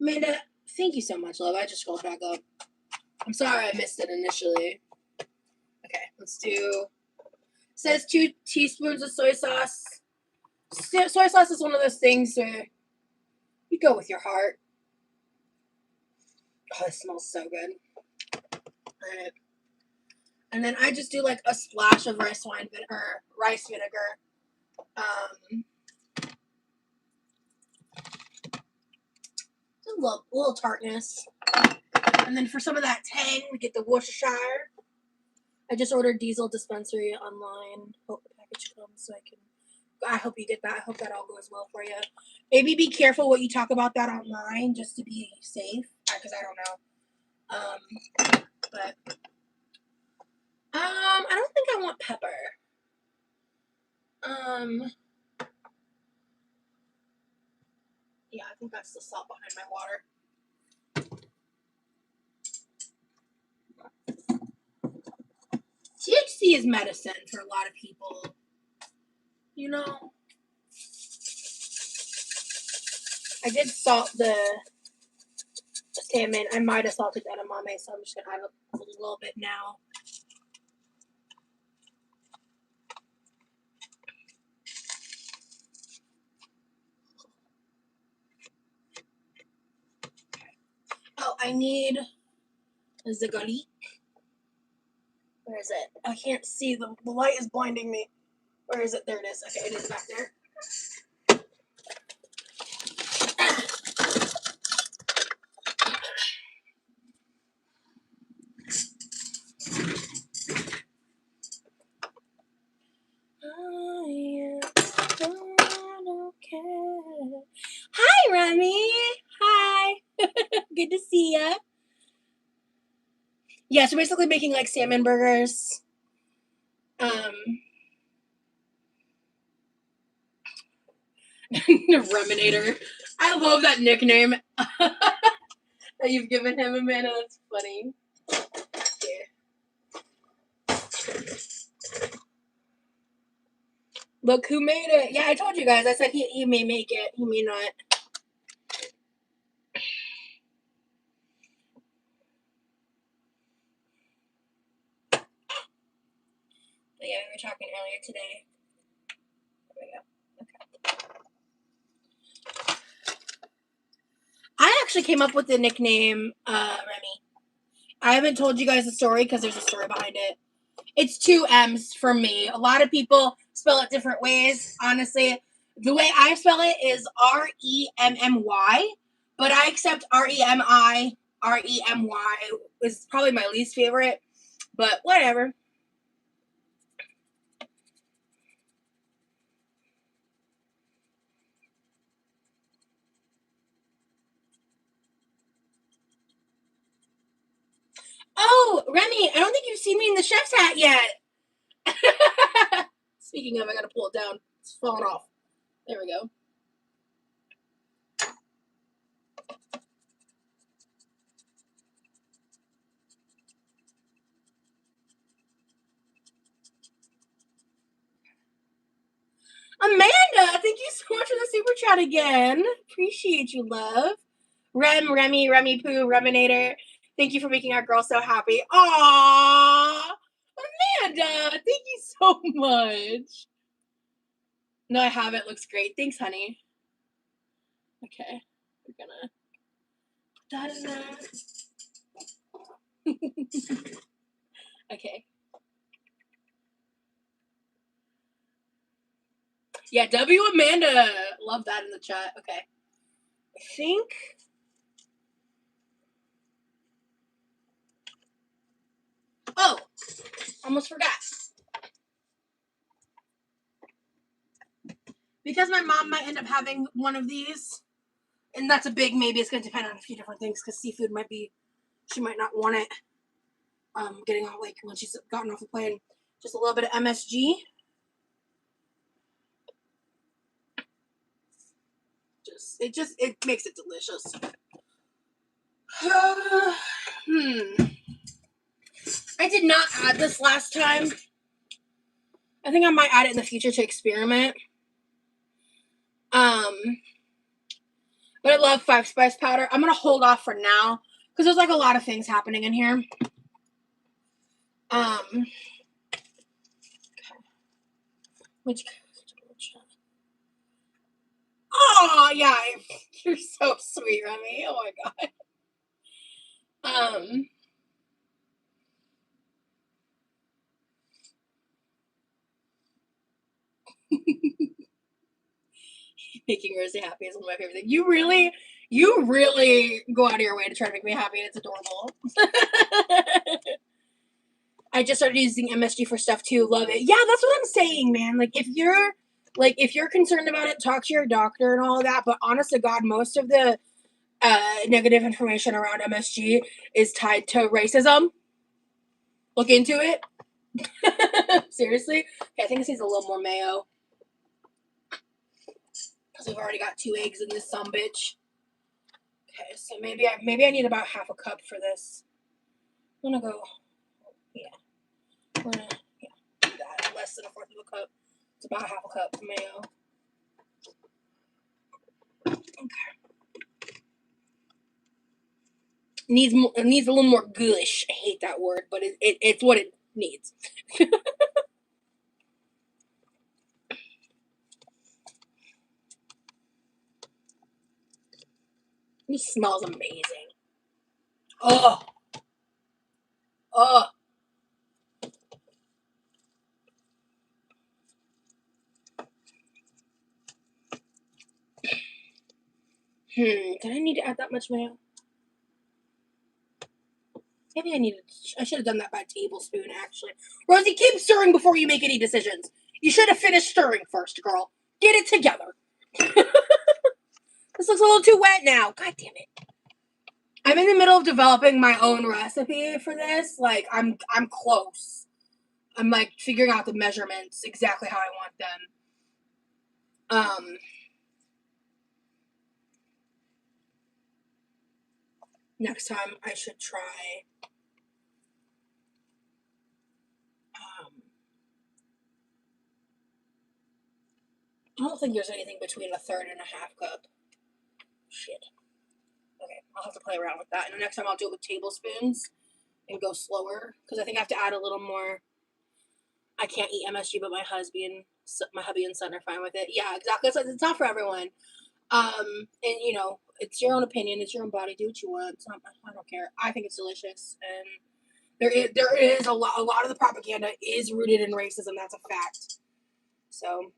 Amanda, thank you so much, love. I just scrolled back up. I'm sorry I missed it initially. Okay, let's do. Says 2 teaspoons of soy sauce. Soy sauce is one of those things where you go with your heart. Oh, it smells so good. Alright. And then I just do like a splash of rice vinegar. A little tartness. And then for some of that tang, we get the Worcestershire. I just ordered Diesel Dispensary online. Hope the package comes so I hope you get that. I hope that all goes well for you. Maybe be careful what you talk about that online just to be safe, because I don't know. But I don't think I want pepper. Yeah, I think that's the salt behind my water. THC is medicine for a lot of people. You know, I did salt the salmon. I might have salted edamame, so I'm just gonna add a little bit now. Oh, I need the garlic. Where is it? I can't see. The light is blinding me. Where is it? There it is. Okay, it is back there. Hi, Remy. Hi. Good to see ya. Yeah, so basically making like salmon burgers. Reminator. I love that nickname that you've given him, Amanda. That's funny. Yeah. Look who made it. Yeah, I told you guys. I said he may make it. He may not. But yeah, we were talking earlier today. There we go. Okay. I actually came up with the nickname Remy. I haven't told you guys the story because there's a story behind it. It's 2 M's for me. A lot of people spell it different ways. Honestly, the way I spell it is R-E-M-M-Y, but I accept R-E-M-I. R-E-M-Y is probably my least favorite, but whatever. Oh, Remy, I don't think you've seen me in the chef's hat yet. Speaking of, I gotta pull it down. It's falling off. There we go. Amanda, thank you so much for the super chat again. Appreciate you, love. Remy Poo, Reminator. Thank you for making our girl so happy. Aww, Amanda, thank you so much. No, I haven't. Looks great. Thanks, honey. Okay, we're gonna put that in there. Okay. Yeah, W Amanda. Love that in the chat. Okay. I think. Oh, almost forgot. Because my mom might end up having one of these, and that's a big maybe. It's going to depend on a few different things because seafood might be, she might not want it. Getting off like when she's gotten off the plane, just a little bit of MSG. It makes it delicious. I did not add this last time. I think I might add it in the future to experiment. But I love 5-spice powder. I'm gonna hold off for now because there's like a lot of things happening in here. Which? Oh yeah, you're so sweet, Remy. Oh my god. Making Rosie happy is one of my favorite things. You really go out of your way to try to make me happy, and it's adorable. I just started using MSG for stuff too. Love it. Yeah, that's what I'm saying, man. Like if you're concerned about it, talk to your doctor and all of that. But honest to God, most of the negative information around MSG is tied to racism. Look into it. Seriously. Okay, I think this needs a little more mayo. Because we've already got 2 eggs in this sumbitch. Okay, so maybe I need about half a cup for this. I'm gonna go, yeah. We're gonna do that. Less than 1/4 of a cup. It's about half a cup of mayo. Okay. It needs a little more gush. I hate that word, but it's what it needs. This smells amazing. Oh. Oh. Did I need to add that much mayo? Maybe I should have done that by tablespoon, actually. Rosie, keep stirring before you make any decisions. You should have finished stirring first, girl. Get it together. This looks a little too wet now. God damn it. I'm in the middle of developing my own recipe for this. Like, I'm close. I'm, like, figuring out the measurements, exactly how I want them. Next time I should try... I don't think there's anything between 1/3 and a half cup. Shit. Okay, I'll have to play around with that. And the next time I'll do it with tablespoons and go slower. Because I think I have to add a little more. I can't eat MSG, but my hubby and son are fine with it. Yeah, exactly. It's not for everyone. And you know, it's your own opinion. It's your own body. Do what you want. I don't care. I think it's delicious. And there is a lot of the propaganda is rooted in racism. That's a fact. So...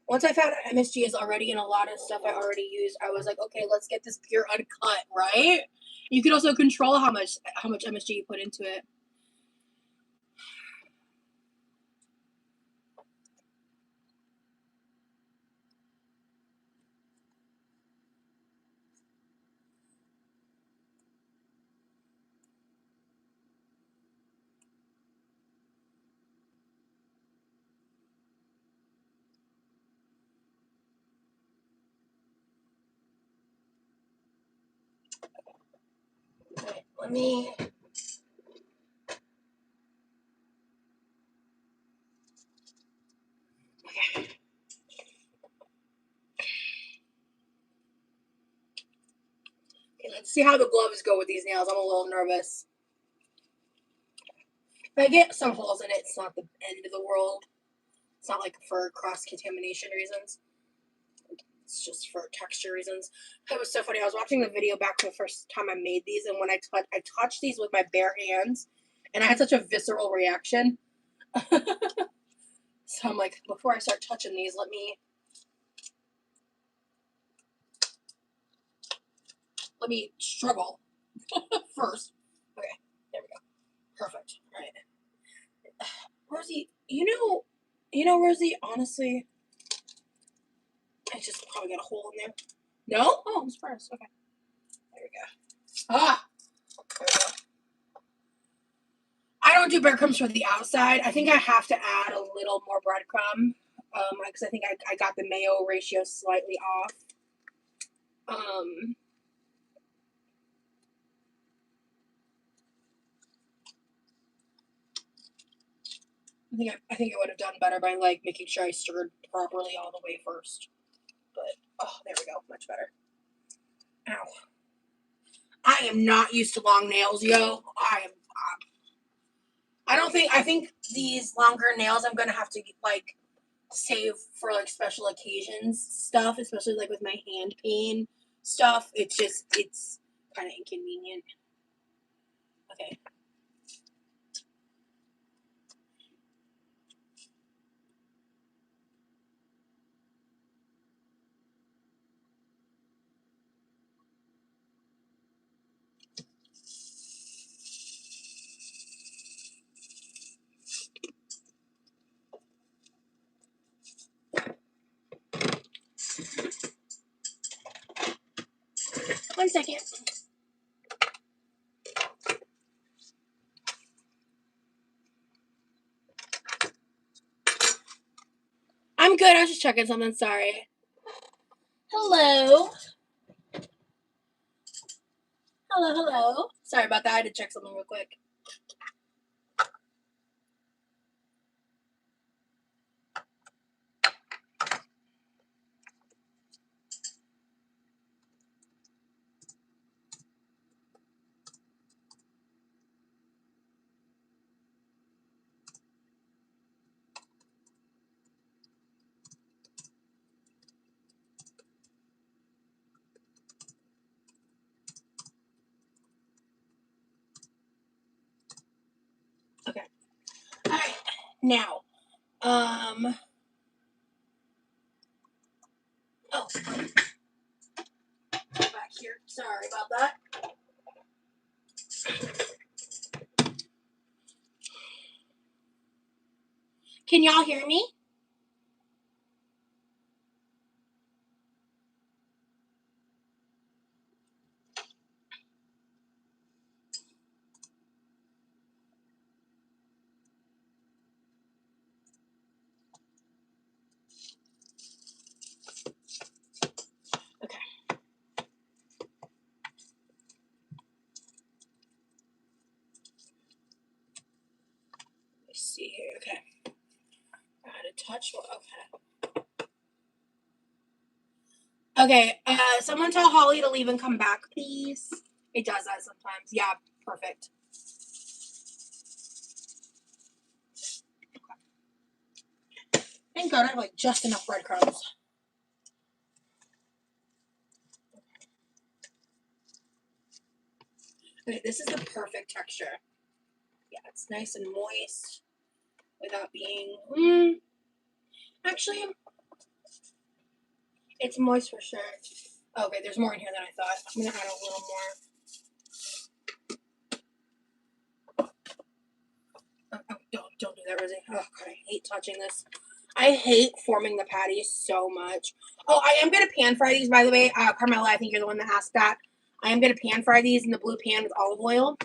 Once I found out MSG is already in a lot of stuff I already use, I was like, okay, let's get this pure uncut, right? You can also control how much MSG you put into it. Okay, let me... Let's see how the gloves go with these nails. I'm a little nervous. If I get some holes in it, it's not the end of the world. It's not like for cross-contamination reasons. It's just for texture reasons. It was so funny. I was watching the video back the first time I made these, and when I touched these with my bare hands, and I had such a visceral reaction. So I'm like, before I start touching these, let me struggle first. Okay, there we go. Perfect. All right. Rosie, Rosie, honestly, I just probably got a hole in there. No? Oh, I'm surprised. Okay. There we go. Ah! There we go. I don't do breadcrumbs for the outside. I think I have to add a little more breadcrumb. Because I think I got the mayo ratio slightly off. I think I would have done better by like making sure I stirred properly all the way first. But oh, there we go, much better. Ow! I am not used to long nails, yo. I think these longer nails I'm gonna have to like save for like special occasions stuff, especially like with my hand pain stuff. It's kind of inconvenient. Okay. One second. I'm good. I was just checking something. Sorry. Hello. Hello. Sorry about that. I had to check something real quick. Okay. All right. Now, oh, back here. Sorry about that. Can y'all hear me? Okay. Let's see here. Okay. I had a touch. Okay. Okay. Someone tell Holly to leave and come back, please. It does that sometimes. Yeah. Perfect. Thank God I have like just enough breadcrumbs. Okay, this is the perfect texture. Yeah, it's nice and moist without being. Actually, it's moist for sure. Okay, there's more in here than I thought. I'm gonna add a little more. Oh, don't do that, Rosie. Oh God, I hate touching this. I hate forming the patties so much. Oh, I am gonna pan fry these, by the way. Carmela, I think you're the one that asked that. I am gonna pan fry these in the blue pan with olive oil.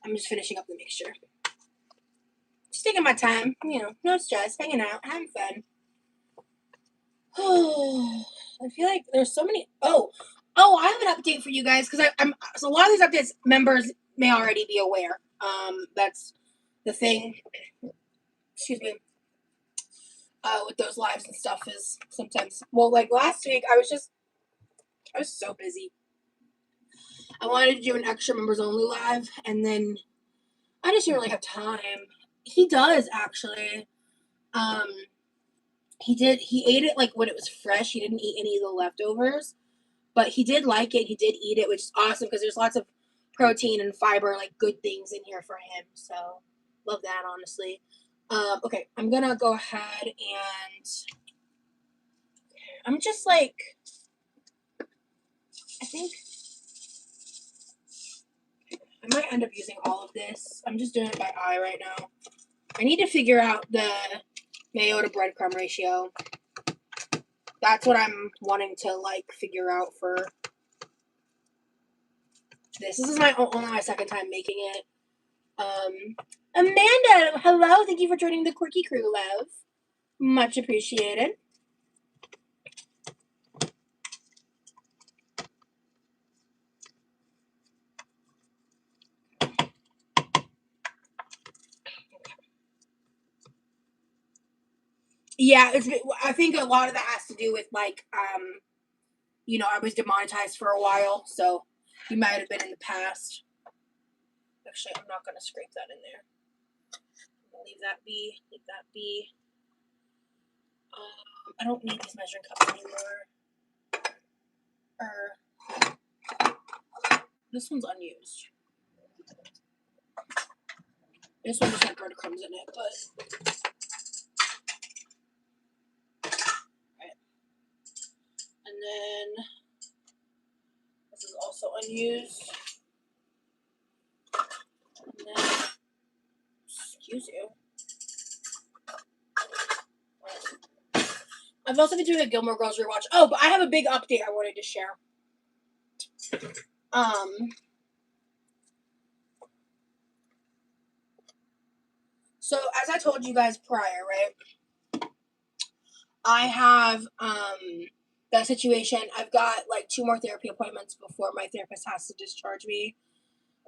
I'm just finishing up the mixture. Just taking my time, no stress, hanging out, having fun. I feel like there's so many. Oh, I have an update for you guys because so a lot of these updates members may already be aware. That's the thing. Excuse me. With those lives and stuff is sometimes like last week I was so busy. I wanted to do an extra members only live, and then I just didn't really have time. He does actually. He ate it like when it was fresh. He didn't eat any of the leftovers, but he did like it. He did eat it, which is awesome because there's lots of protein and fiber, like good things in here for him. So love that, honestly. Okay, I'm gonna go ahead and I'm just like, I think I might end up using all of this. I'm just doing it by eye right now. I need to figure out the mayo to breadcrumb ratio. That's what I'm wanting to like figure out for this. This is only my second time making it. Amanda, hello. Thank you for joining the Quirky Crew, love. Much appreciated. Yeah, I think a lot of that has to do with like, you know, I was demonetized for a while, so you might have been in the past. Actually, I'm not gonna scrape that in there. I'm gonna leave that be. Leave that be. I don't need these measuring cups anymore. This one's unused. This one just had breadcrumbs in it, but. Right. And then this is also unused. And then, excuse you. I've also been doing a Gilmore Girls rewatch. Oh, but I have a big update I wanted to share. So as I told you guys prior, right? I have that situation. I've got like 2 more therapy appointments before my therapist has to discharge me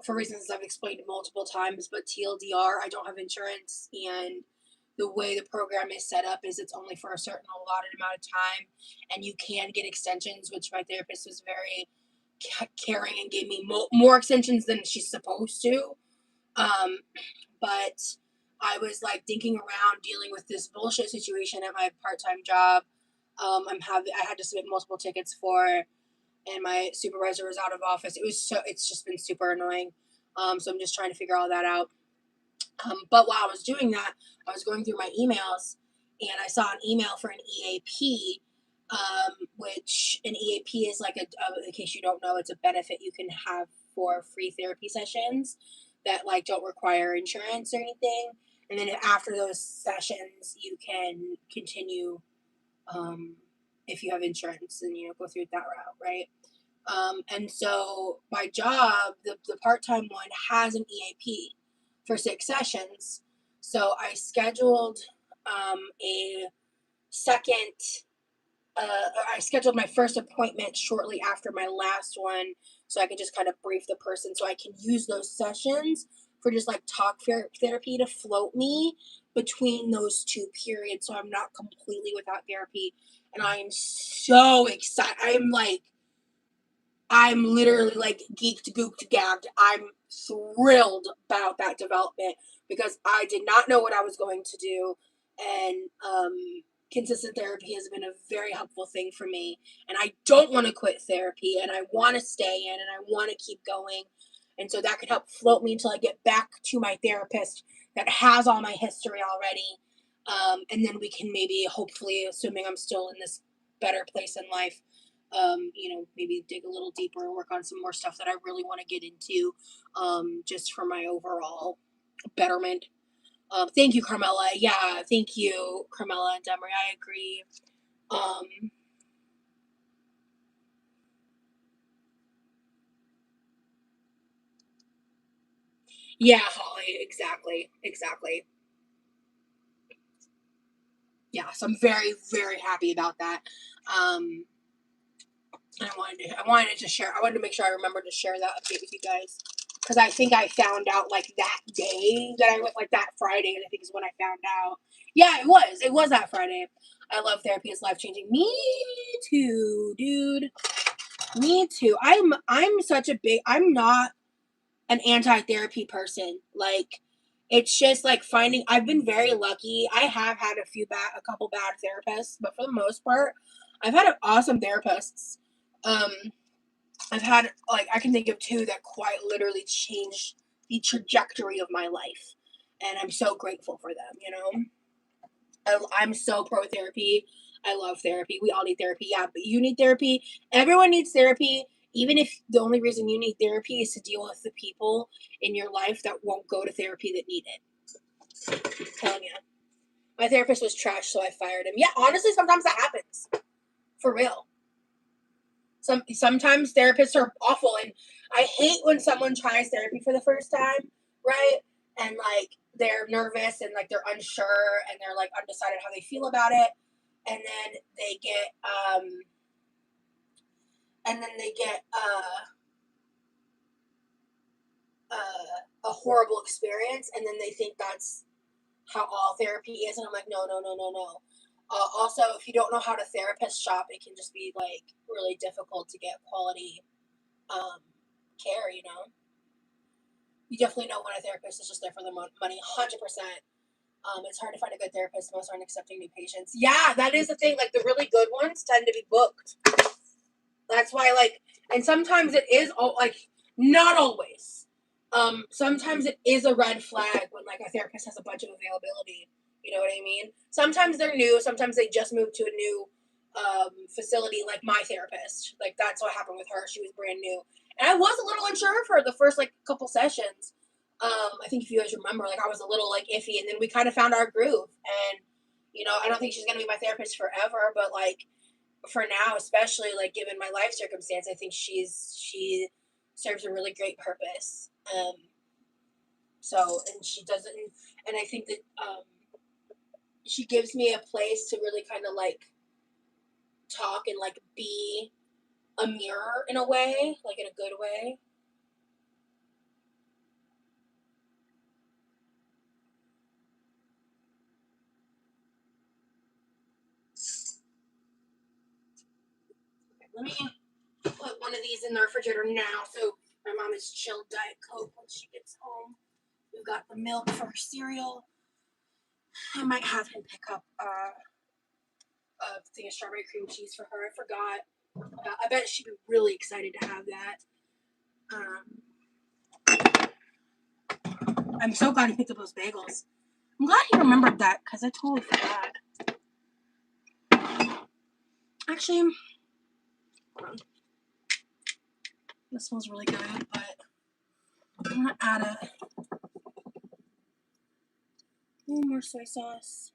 for reasons I've explained multiple times. But TLDR, I don't have insurance, and the way the program is set up is it's only for a certain allotted amount of time, and you can get extensions, which my therapist was very caring and gave me more extensions than she's supposed to. But I was like thinking around dealing with this bullshit situation at my part-time job. I had to submit multiple tickets for, and my supervisor was out of office. It's just been super annoying. So I'm just trying to figure all that out. But while I was doing that, I was going through my emails, and I saw an email for an EAP, which an EAP is like in case you don't know, it's a benefit you can have for free therapy sessions that like don't require insurance or anything. And then after those sessions, you can continue if you have insurance and, you know, go through that route, right? And so my job, the part-time one, has an EAP for 6 sessions. So I scheduled a second, I scheduled my first appointment shortly after my last one, so I could just kind of brief the person, so I can use those sessions for just like talk therapy to float me between those 2 periods, so I'm not completely without therapy. And I am so excited. I'm literally like geeked, gooked, gagged. I'm thrilled about that development because I did not know what I was going to do. And consistent therapy has been a very helpful thing for me. And I don't want to quit therapy, and I want to stay in, and I want to keep going. And so that could help float me until I get back to my therapist that has all my history already. And then we can maybe, hopefully, assuming I'm still in this better place in life, you know, maybe dig a little deeper and work on some more stuff that I really want to get into, just for my overall betterment. Thank you, Carmela. Yeah, thank you, Carmela and Demery. I agree. Yeah, Holly, exactly. Yeah, so I'm very, very happy about that. I wanted to share. I wanted to make sure I remembered to share that update with you guys, because I think I found out like that day that I went, like that Friday, I think is when I found out. Yeah, it was that Friday. I love therapy. It's life changing. Me too, dude. Me too. I'm such a big. I'm not an anti-therapy person. Like, it's just like finding. I've been very lucky. I have had a couple bad therapists, but for the most part, I've had awesome therapists. Um, I've had, like, I can think of two that quite literally changed the trajectory of my life, and I'm so grateful for them. You know. I'm so pro therapy. I love therapy. We all need therapy. Yeah, but you need therapy. Everyone needs therapy. Even if the only reason you need therapy is to deal with the people in your life that won't go to therapy that need it. I'm telling you. My therapist was trash, so I fired him. Yeah, honestly, sometimes that happens. For real. Sometimes therapists are awful, and I hate when someone tries therapy for the first time, right? And like they're nervous and like they're unsure and they're like undecided how they feel about it, and then they get a horrible experience, and then they think that's how all therapy is, and I'm like, no, no, no, no, no. Also, if you don't know how to therapist shop, it can just be like really difficult to get quality care. You know, you definitely know when a therapist is just there for the money, 100%. It's hard to find a good therapist. Most aren't accepting new patients. Yeah, that is the thing. Like the really good ones tend to be booked. That's why, like, and sometimes it is like not always. Sometimes it is a red flag when like a therapist has a bunch of availability. You know what I mean? Sometimes they're new. Sometimes they just moved to a new facility. Like my therapist, like that's what happened with her. She was brand new, and I was a little unsure of her the first like couple sessions. I think if you guys remember, like I was a little like iffy, and then we kind of found our groove. And you know, I don't think she's gonna be my therapist forever, but like for now, especially like given my life circumstance, I think she serves a really great purpose. So and she doesn't, and I think that she gives me a place to really kind of like talk and like be a mirror in a way, like in a good way. Let me put one of these in the refrigerator now so my mom is chilled Diet Coke when she gets home. We've got the milk for her cereal. I might have him pick up a thing of strawberry cream cheese for her. I forgot. I bet she'd be really excited to have that. I'm so glad he picked up those bagels. I'm glad he remembered that because I totally forgot. Actually, hold on. This smells really good, but I'm gonna add a little more soy sauce.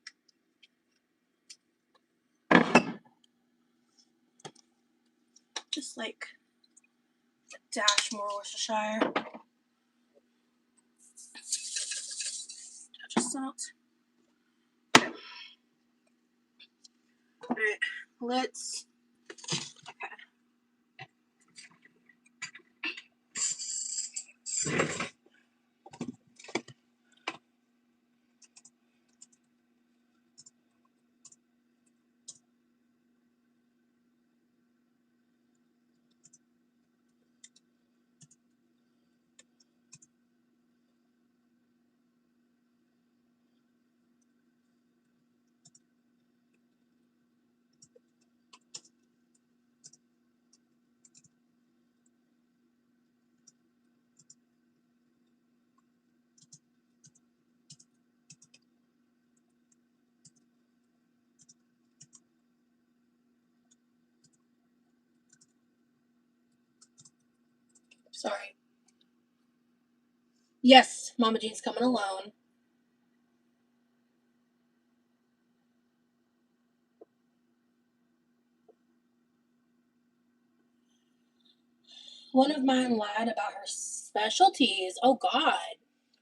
Just like a dash more Worcestershire. Touch of salt. Okay. Alright, let's. Okay. Sorry. Yes, Mama Jean's coming alone. One of mine lied about her specialties. Oh, God.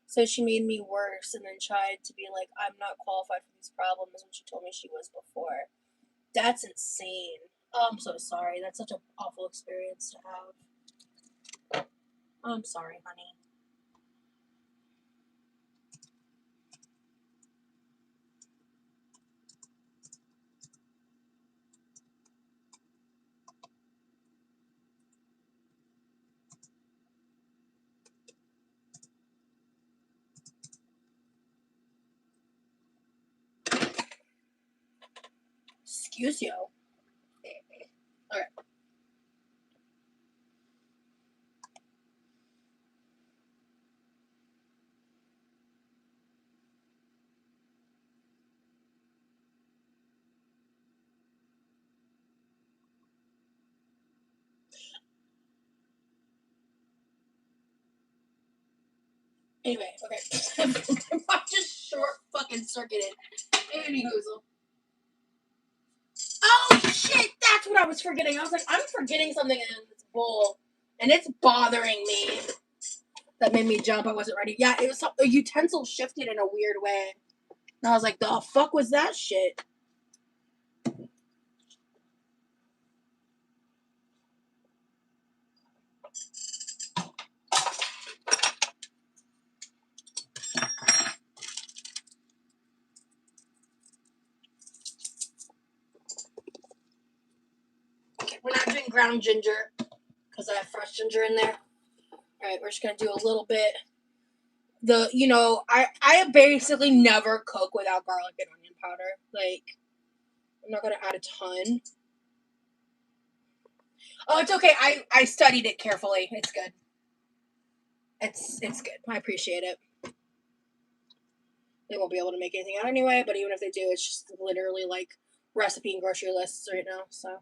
So she made me worse and then tried to be like, I'm not qualified for these problems when she told me she was before. That's insane. Oh, I'm so sorry. That's such an awful experience to have. I'm sorry, honey. Excuse you. Alright. Anyway, okay. I'm just short fucking circuited. Anywho. Oh shit, that's what I was forgetting. I was like, I'm forgetting something in this bowl. And it's bothering me. That made me jump. I wasn't ready. Yeah, it was a utensil shifted in a weird way. And I was like, the fuck was that shit? Okay, we're not doing ground ginger because I have fresh ginger in there. Alright, we're just gonna do a little bit. I basically never cook without garlic and onion powder. Like, I'm not gonna add a ton. Oh, it's okay. I studied it carefully. It's good. It's good. I appreciate it. They won't be able to make anything out anyway, but even if they do, it's just literally like recipe and grocery lists right now, so.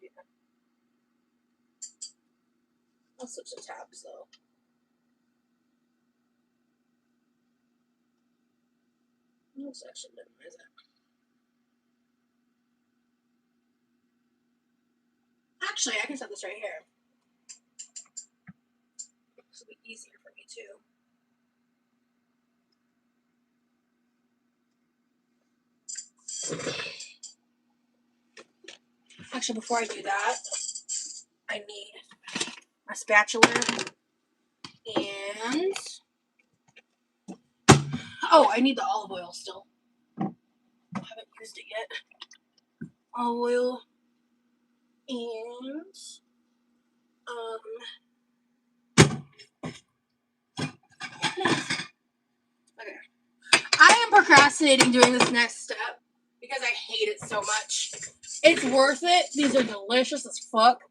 Yeah. I'll switch the tabs though. Let's actually minimize it. Actually, I can set this right here. This will be easier for me too. Actually, before I do that, I need my spatula and I need the olive oil still. I haven't used it yet. Olive oil and okay. I am procrastinating doing this next step because I hate it so much. It's worth it. These are delicious as fuck.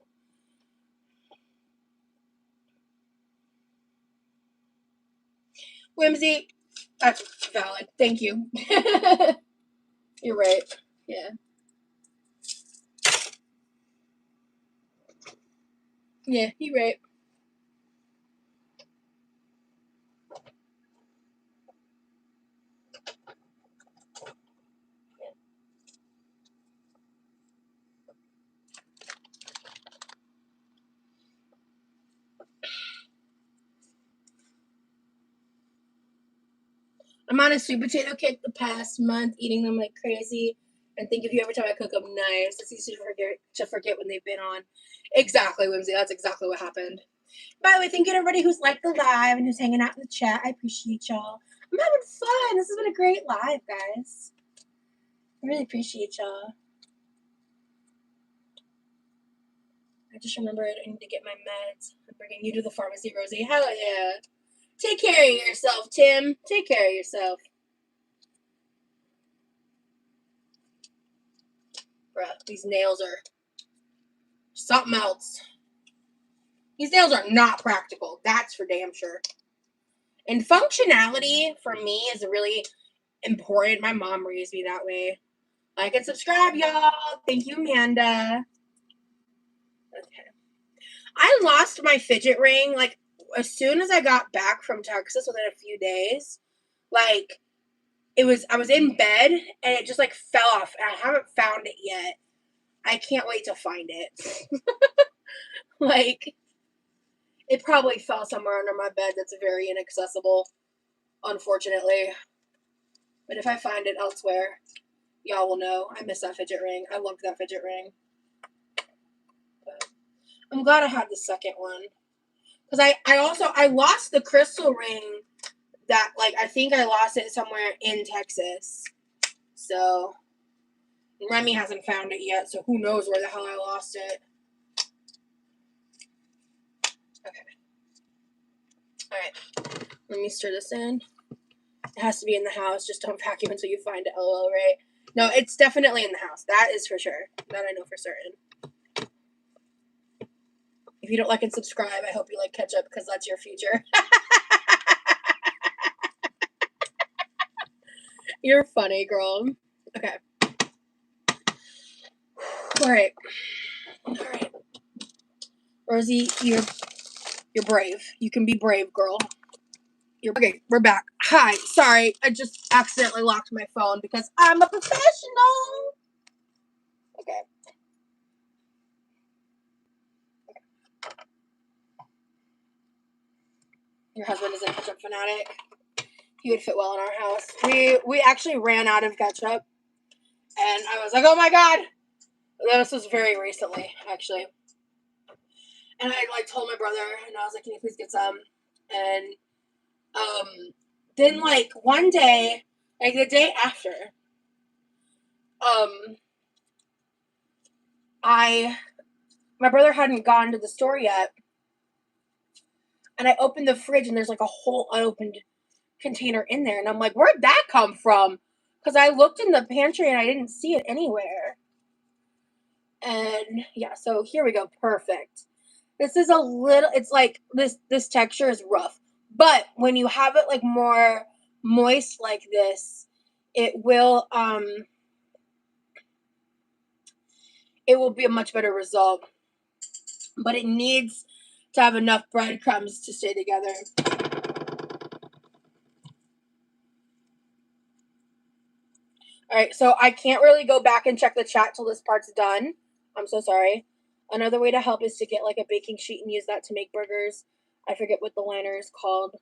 Whimsy, that's valid. Thank you. You're right. Yeah. Yeah, you're right. I'm on a sweet potato kick the past month, eating them like crazy, and think of you every time I cook them. Nice. It's easy to forget when they've been on. Exactly, Whimsy. That's exactly what happened. By the way, thank you to everybody who's liked the live and who's hanging out in the chat. I appreciate y'all. I'm having fun. This has been a great live, guys. I really appreciate y'all. I just remembered I need to get my meds. I'm bringing you to the pharmacy, Rosie. Hell yeah. Take care of yourself, Tim. Take care of yourself. Bruh, these nails are something else. These nails are not practical. That's for damn sure. And functionality for me is really important. My mom raised me that way. Like and subscribe, y'all. Thank you, Amanda. Okay. I lost my fidget ring like as soon as I got back from Texas within a few days. Like I was in bed and it just like fell off and I haven't found it yet. I can't wait to find it. Like it probably fell somewhere under my bed that's very inaccessible, unfortunately. But if I find it elsewhere, y'all will know. I miss that fidget ring. I loved that fidget ring. But I'm glad I had the second one. Because I lost the crystal ring that, like, I think I lost it somewhere in Texas. So, Remy hasn't found it yet, so who knows where the hell I lost it. Okay. Alright. Let me stir this in. It has to be in the house. Just don't vacuum until you find it. LOL, right? No, it's definitely in the house. That is for sure. That I know for certain. If you don't like and subscribe, I hope you like catch up because that's your future. You're funny, girl. Okay. All right. Rosie, you're brave. You can be brave, girl. Okay, we're back. Hi. Sorry, I just accidentally locked my phone because I'm a professional. Okay. Your husband is a ketchup fanatic. He would fit well in our house. We actually ran out of ketchup, and I was like, oh my god. This was very recently, actually. And I like told my brother, and I was like, can you please get some? And then like one day, like the day after, my brother hadn't gone to the store yet, and I opened the fridge, and there's like a whole unopened container in there, and I'm like, where'd that come from? Because I looked in the pantry and I didn't see it anywhere. And yeah, so here we go. Perfect. This is a little, it's like this texture is rough, but when you have it like more moist like this, it will be a much better result. But it needs to have enough breadcrumbs to stay together. All right, so I can't really go back and check the chat till this part's done. I'm so sorry. Another way to help is to get like a baking sheet and use that to make burgers. I forget what the liner is called.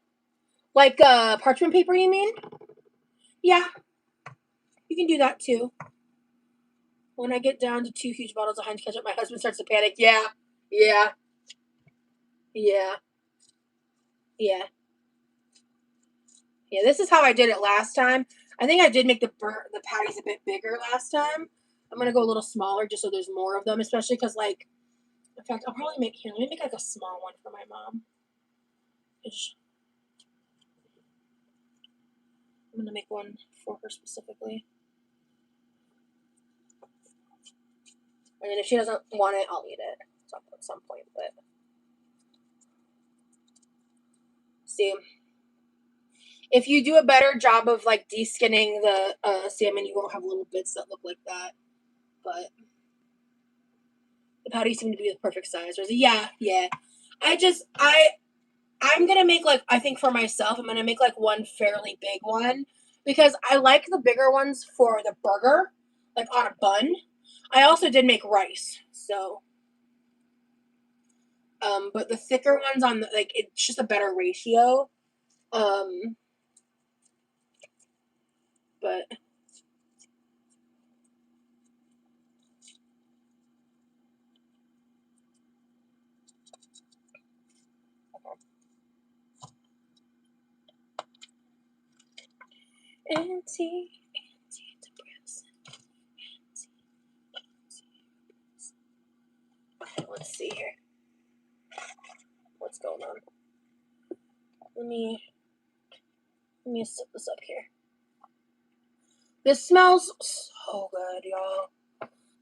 Like parchment paper, you mean? Yeah. You can do that too. When I get down to 2 huge bottles of Heinz ketchup, my husband starts to panic. Yeah. Yeah. Yeah. Yeah. Yeah, this is how I did it last time. I think I did make the patties a bit bigger last time. I'm going to go a little smaller just so there's more of them, especially because, like, in fact, I'll probably make, here, let me make, like, a small one for my mom. I'm going to make one for her specifically. And then if she doesn't want it, I'll eat it at some point, but. See. If you do a better job of, like, de-skinning the salmon, you won't have little bits that look like that. But the patties seem to be the perfect size. Yeah. I'm going to make, like, I think for myself, I'm going to make, like, one fairly big one. Because I like the bigger ones for the burger, like, on a bun. I also did make rice, so. But the thicker ones on the, like, it's just a better ratio. But. Antidepressant. Let's see here. What's going on? Let me set this up here. This smells so good, y'all.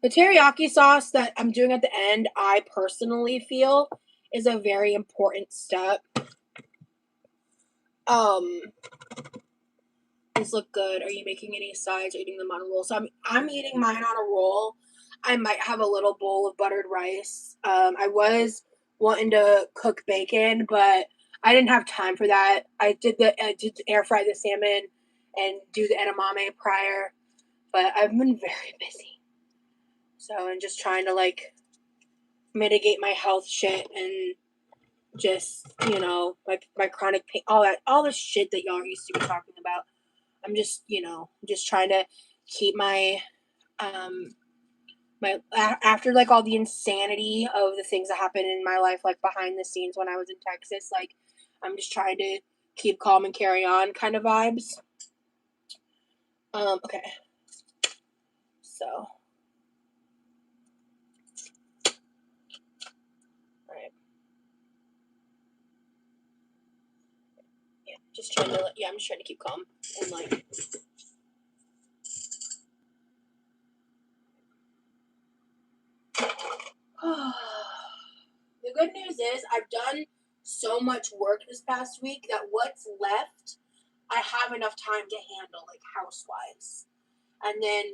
The teriyaki sauce that I'm doing at the end, I personally feel is a very important step. These look good. Are you making any sides or eating them on a roll? So I'm eating mine on a roll. I might have a little bowl of buttered rice. I was wanting to cook bacon, but I didn't have time for that. I did air fry the salmon and do the edamame prior, but I've been very busy. So I'm just trying to like mitigate my health shit and just, you know, my chronic pain, all the shit that y'all used to be talking about. I'm just, you know, just trying to keep my after like all the insanity of the things that happened in my life, like behind the scenes when I was in Texas, like I'm just trying to keep calm and carry on kind of vibes. Okay. So. Alright. Yeah. Just trying to, yeah, I'm just trying to keep calm and like. The good news is I've done so much work this past week that what's left, I have enough time to handle, like house-wise. And then,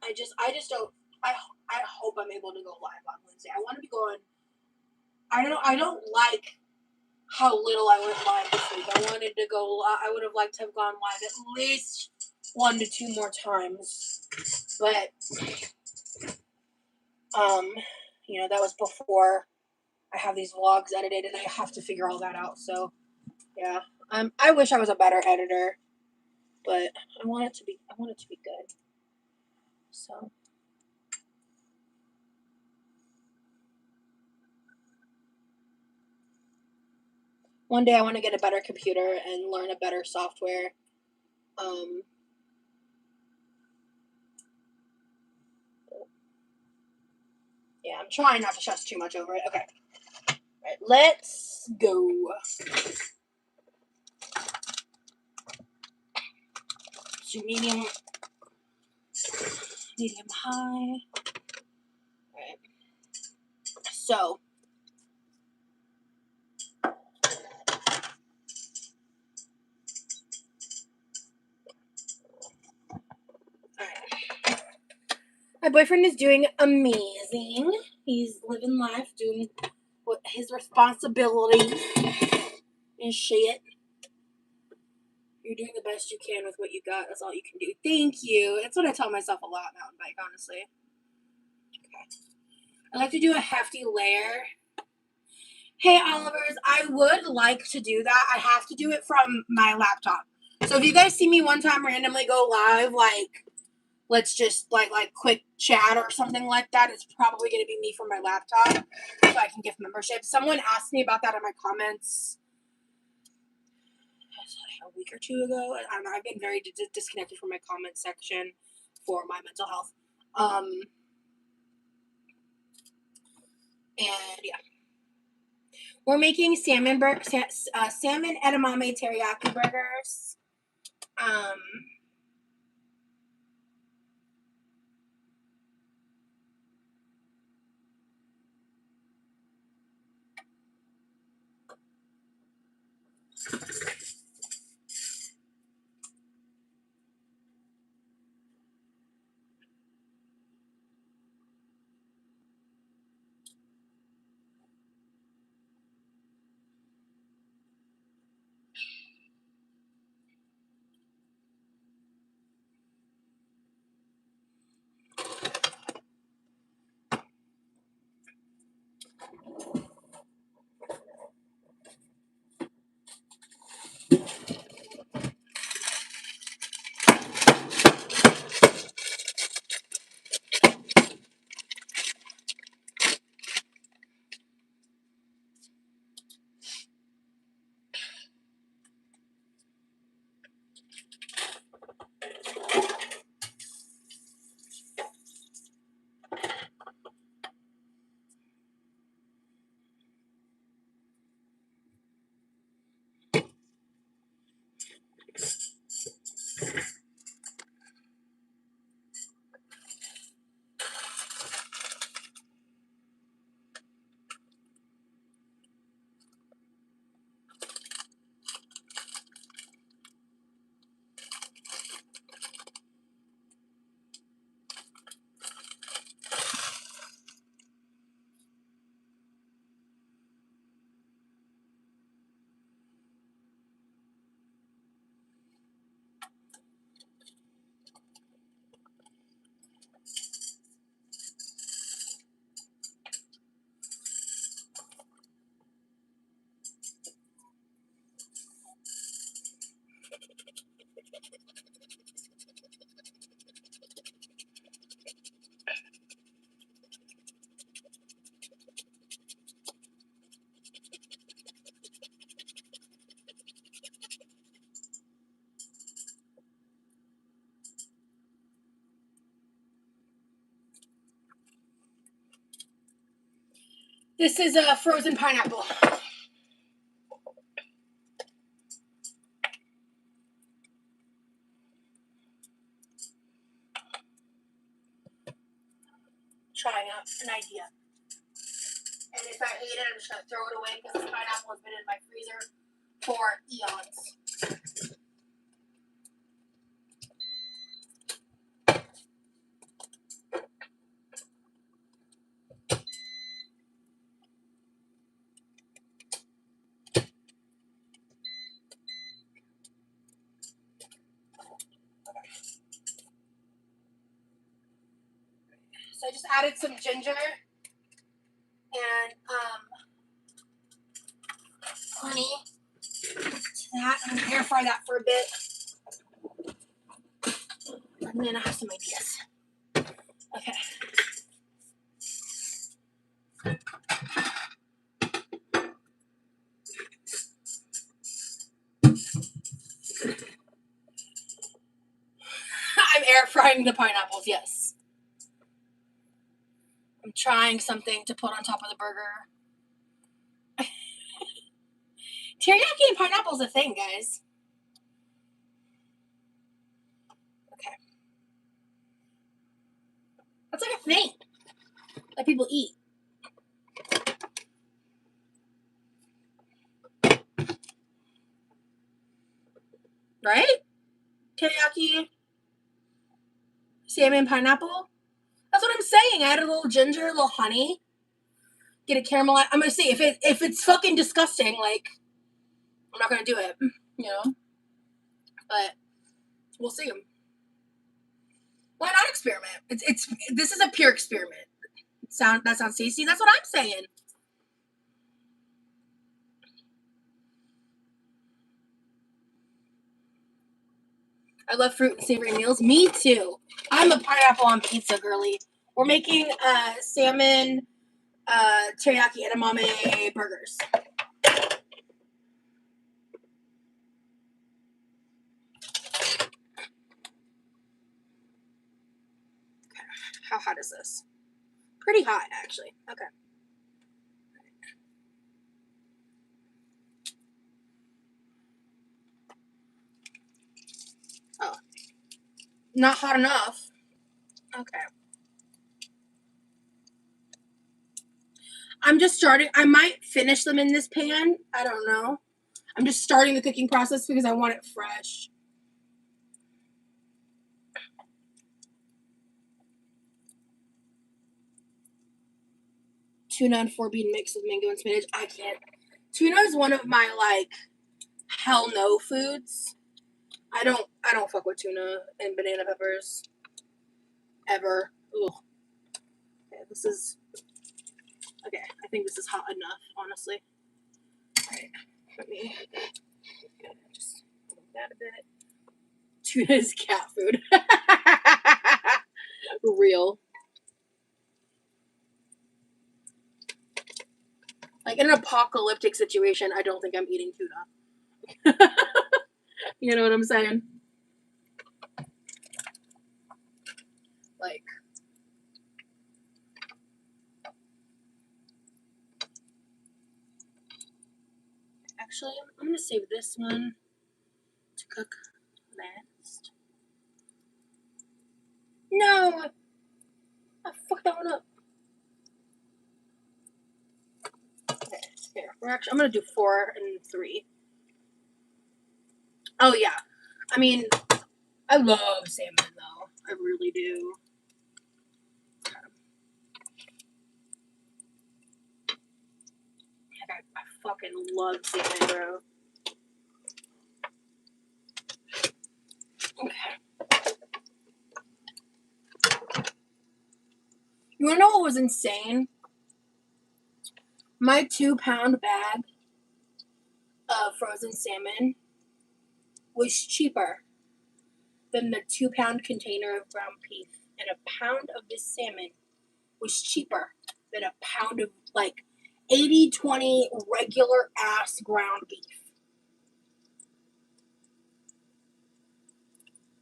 I just don't. I hope I'm able to go live on Wednesday. I want to be going. I don't like how little I went live this week. I wanted to go. I would have liked to have gone live at least 1 to 2 more times, but you know, that was before I have these vlogs edited, and I have to figure all that out. So yeah, I wish I was a better editor, but I want it to be good. So. One day I want to get a better computer and learn a better software. Yeah, I'm trying not to stress too much over it. Okay. All right, let's go. So medium high. All right. So. My boyfriend is doing amazing. He's living life, doing what his responsibilities and shit. You're doing the best you can with what you got. That's all you can do. Thank you. That's what I tell myself a lot, mountain bike, honestly. Okay. I like to do a hefty layer. Hey, Olivers, I would like to do that. I have to do it from my laptop. So if you guys see me one time randomly go live, like, let's just, like quick chat or something like that, it's probably going to be me from my laptop so I can give membership. Someone asked me about that in my comments a week or two ago. I don't know. I've been very disconnected from my comment section for my mental health. And yeah. We're making salmon edamame teriyaki burgers. This is a frozen pineapple. Trying out an idea. And if I hate it, I'm just going to throw it away because this pineapple has been in my freezer for eons. So I just added some ginger and honey to that. I'm going to air fry that for a bit. And then I have some ideas. Okay. I'm air frying the pineapples, yes. I'm trying something to put on top of the burger. Teriyaki and pineapple is a thing, guys. Okay. That's like a thing that people eat. Right? Teriyaki, salmon, pineapple. That's what I'm saying. I added a little ginger, a little honey. Get a caramel. I'm gonna see if it's fucking disgusting. Like, I'm not gonna do it. You know. But we'll see. Why not experiment? This is a pure experiment. That sounds tasty. That's what I'm saying. I love fruit and savory meals. Me too. I'm a pineapple on pizza girly. We're making salmon teriyaki edamame burgers. How hot is this? Pretty hot, actually. Okay. Oh. Not hot enough. Okay. I'm just starting. I might finish them in this pan. I don't know. I'm just starting the cooking process because I want it fresh. Tuna and 4-bean mix with mango and spinach. I can't. Tuna is one of my, like, hell no foods. I don't fuck with tuna and banana peppers. Ever. Ugh. Okay, this is... Okay, I think this is hot enough, honestly. Alright, let me just move that a bit. Tuna is cat food. Real. Like, in an apocalyptic situation, I don't think I'm eating tuna. You know what I'm saying? Like... Actually, I'm going to save this one to cook last. No! I fucked that one up. Okay, here. I'm going to do 4 and 3. Oh, yeah. I mean, I love salmon, though. I really do. I fucking love salmon, bro. Okay. You wanna know what was insane? My 2-pound bag of frozen salmon was cheaper than the 2-pound container of ground beef. And a pound of this salmon was cheaper than a pound of, like, 80-20 regular ass ground beef.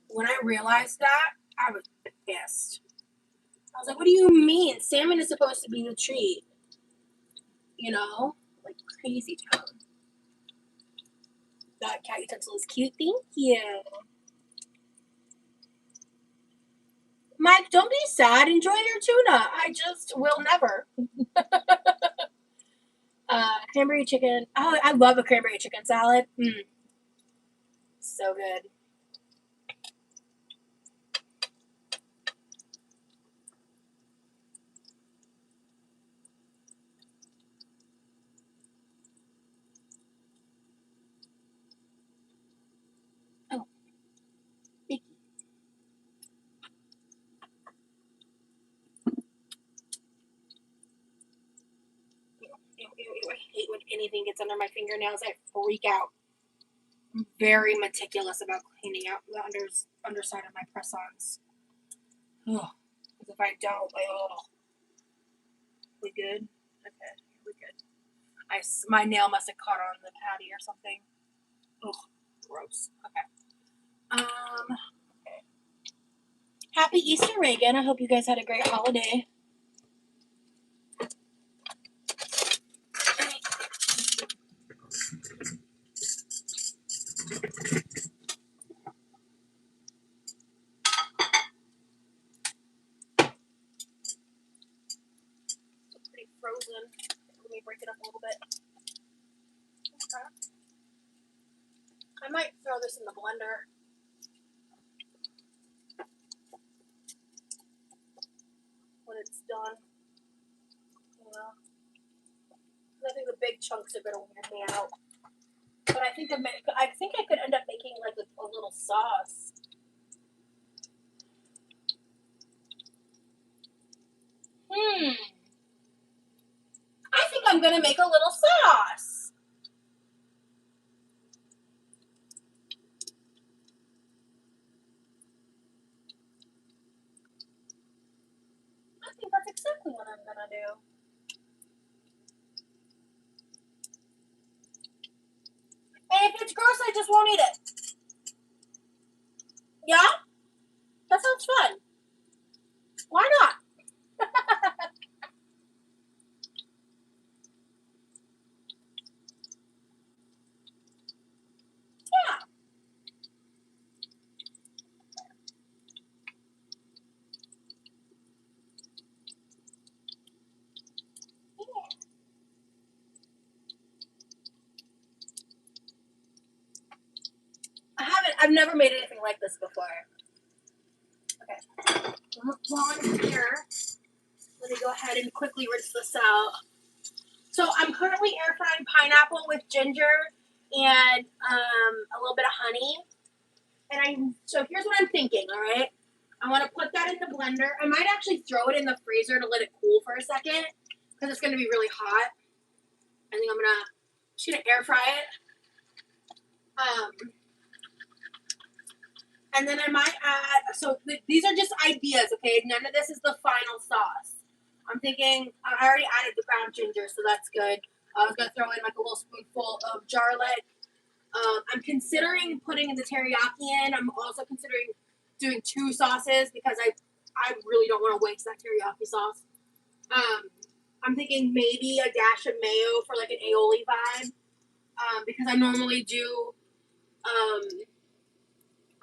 When I realized that, I was pissed. I was like, what do you mean? Salmon is supposed to be the treat. you know, like crazy town. That cat utensil is cute. Thank you. Mike, don't be sad. Enjoy your tuna. I just will never. Cranberry chicken. Oh, I love a cranberry chicken salad. So good. Oh, thank you. I hate when anything gets under my fingernails. I freak out. I'm very meticulous about cleaning out the underside of my press-ons. Because if I don't, we good? Okay, we're good. My nail must have caught on the patty or something. Ugh, gross. Okay. Okay. Happy Easter, Reagan. I hope you guys had a great holiday. It's pretty frozen. Let me break it up a little bit. Okay. I might throw this in the blender. When it's done. I think the big chunks are gonna weird me out. But I think I could end up making like a little sauce. I think I'm gonna make a little sauce. I think that's exactly what I'm gonna do. And if it's gross, I just won't eat it. Yeah? That sounds fun. Why not? Yeah. I've never made anything like this before. Okay. While I'm here, let me go ahead and quickly rinse this out. So I'm currently air frying pineapple with ginger and a little bit of honey. So here's what I'm thinking, all right? I want to put that in the blender. I might actually throw it in the freezer to let it cool for a second because it's going to be really hot. I think I'm just gonna air fry it. And then I might add, these are just ideas, okay? None of this is the final sauce. I'm thinking, I already added the ground ginger, so that's good. I was gonna throw in like a little spoonful of garlic. I'm considering putting the teriyaki in. I'm also considering doing 2 sauces because I really don't want to waste that teriyaki sauce. I'm thinking maybe a dash of mayo for like an aioli vibe. Because I normally do.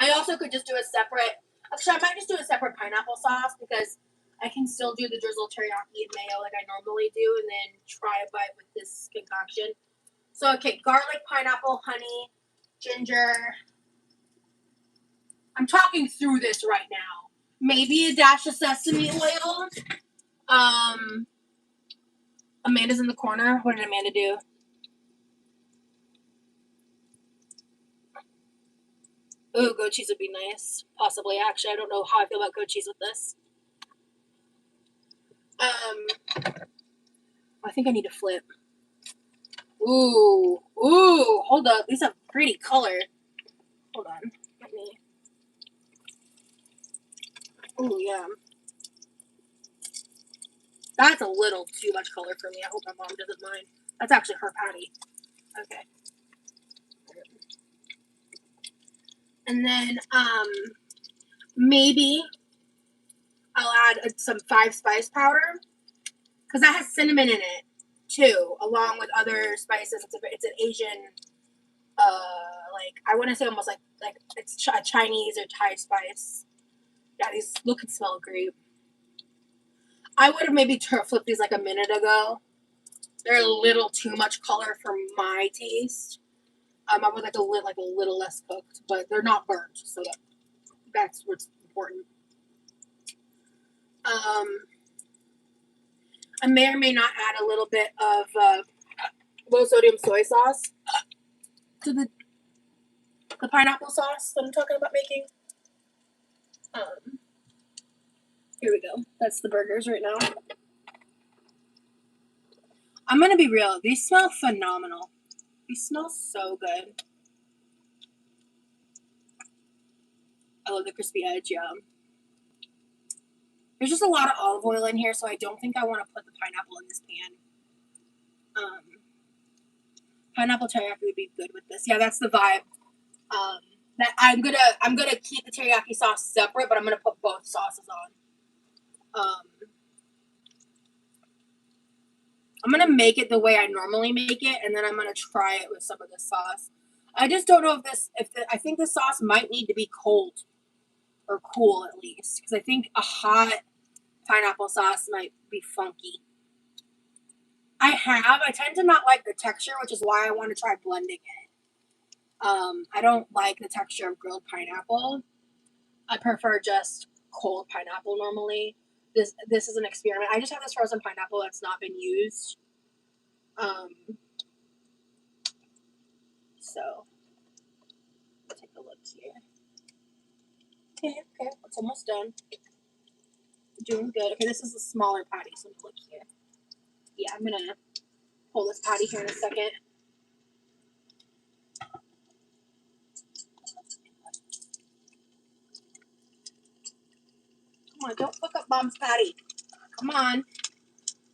I also could just do a separate. Actually, I might just do a separate pineapple sauce because I can still do the drizzle teriyaki and mayo like I normally do, and then try a bite with this concoction. So, okay, garlic, pineapple, honey, ginger. I'm talking through this right now. Maybe a dash of sesame oil. Amanda's in the corner. What did Amanda do? Ooh, goat cheese would be nice. Possibly, actually. I don't know how I feel about goat cheese with this. I think I need to flip. Ooh, hold up. These have pretty color. Hold on. Let me. Ooh, yeah. That's a little too much color for me. I hope my mom doesn't mind. That's actually her patty. Okay. And then, maybe I'll add some 5 spice powder because that has cinnamon in it. too, along with other spices. It's an Asian, like I want to say almost like it's a Chinese or Thai spice. Yeah, these look and smell great. I would have maybe flipped these like a minute ago. They're a little too much color for my taste. I would like a little less cooked, but they're not burnt, so that's what's important. I may or may not add a little bit of low sodium soy sauce to the pineapple sauce that I'm talking about making. Here we go. That's the burgers right now. I'm gonna be real. These smell phenomenal. These smell so good. I love the crispy edge, yeah. There's just a lot of olive oil in here, so I don't think I want to put the pineapple in this pan. Pineapple teriyaki would be good with this. Yeah, that's the vibe. That I'm gonna keep the teriyaki sauce separate, but I'm gonna put both sauces on. I'm gonna make it the way I normally make it, and then I'm gonna try it with some of this sauce. I just don't know I think the sauce might need to be cold or cool at least, because I think a hot pineapple sauce might be funky. I tend to not like the texture, which is why I want to try blending it. I don't like the texture of grilled pineapple. I prefer just cold pineapple normally. This is an experiment. I just have this frozen pineapple that's not been used. So take a look here. Okay, it's almost done. Doing good. Okay, this is a smaller patty, so look here. Yeah, I'm gonna pull this patty here in a second. Come on, don't fuck up Mom's patty. Come on.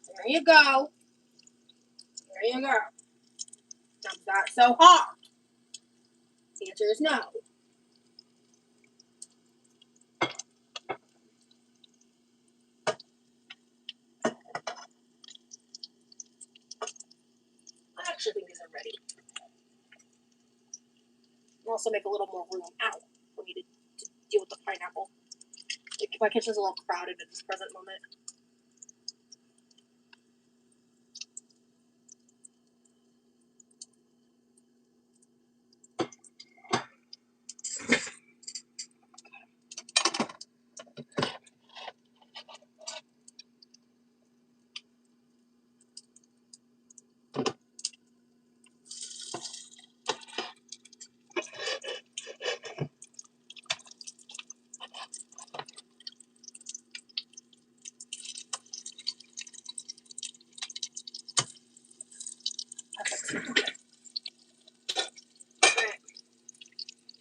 There you go. There you go. Now, is that so hard? The answer is no. I actually think these are ready. I'll also make a little more room out for me to deal with the pineapple. My kitchen's a little crowded at this present moment.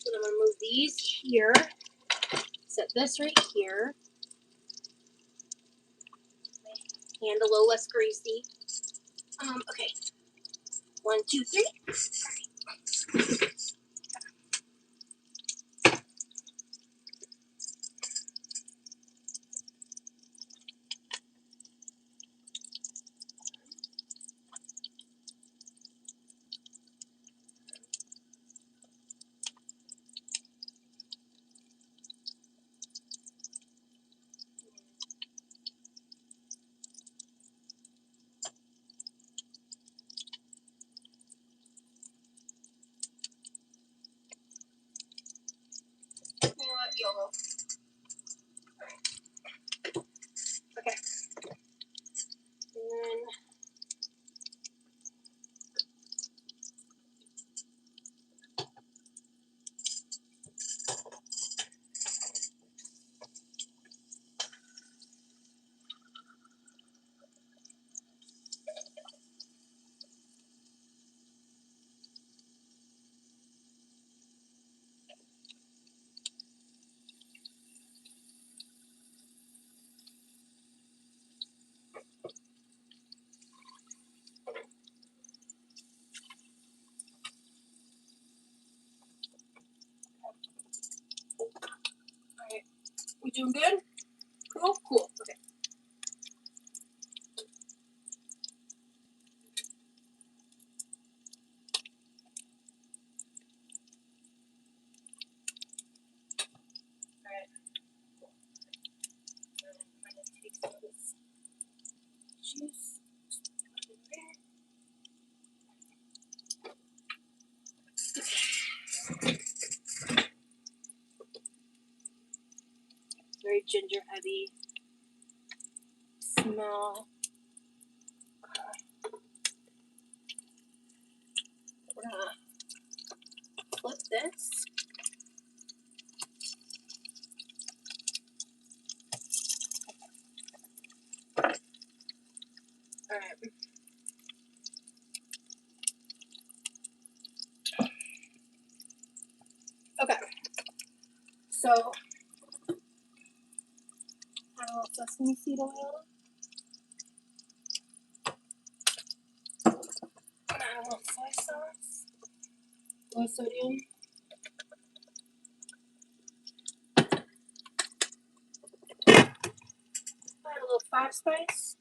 So I'm going to move these here. Set this right here. My hand a little less greasy. Okay. 1, 2, 3. You know what? YOLO. Okay. And then alright. We doing good? Cool? Cool. Okay. juice. Very ginger heavy smell. We're gonna flip this. All right. Okay. So, add a little sesame seed oil. Add a little soy sauce. Low sodium. Add a little 5-spice.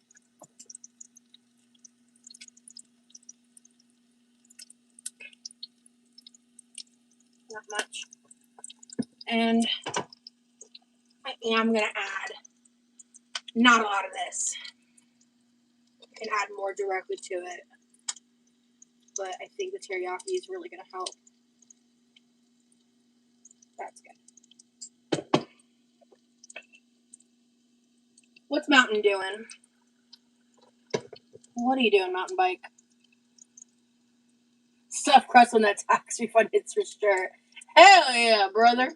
Not much. And I am going to add not a lot of this. I can add more directly to it. But I think the teriyaki is really going to help. That's good. What's Mountain doing? What are you doing, Mountain Bike? Stuffed crust when that tax refund hits for sure. Hell yeah, brother.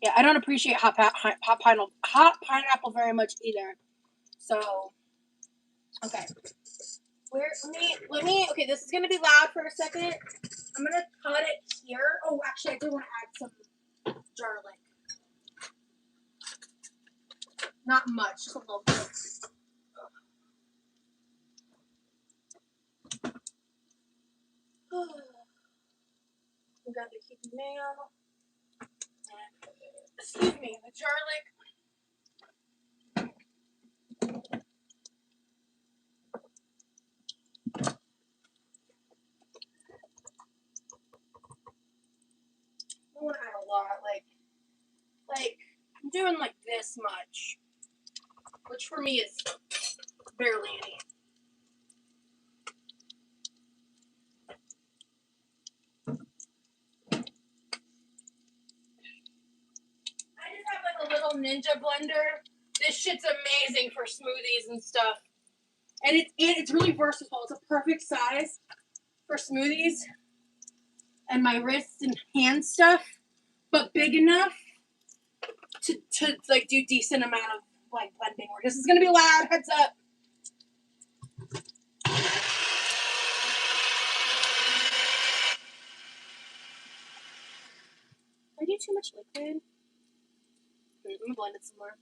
Yeah, I don't appreciate hot pineapple very much either. So, okay. Okay, this is going to be loud for a second. I'm going to cut it here. Oh, actually, I do want to add some garlic. Not much, just a little bit. We got the keep mayo. Excuse me, the garlic. I don't want to add a lot, like I'm doing like this much, which for me is barely any. I just have like a little ninja blender. This shit's amazing for smoothies and stuff, and it's really versatile. It's a perfect size for smoothies and my wrists and hand stuff, but big enough to like do decent amount of like blending work. This is gonna be loud. Heads up. I do too much liquid. I'm gonna blend it some more.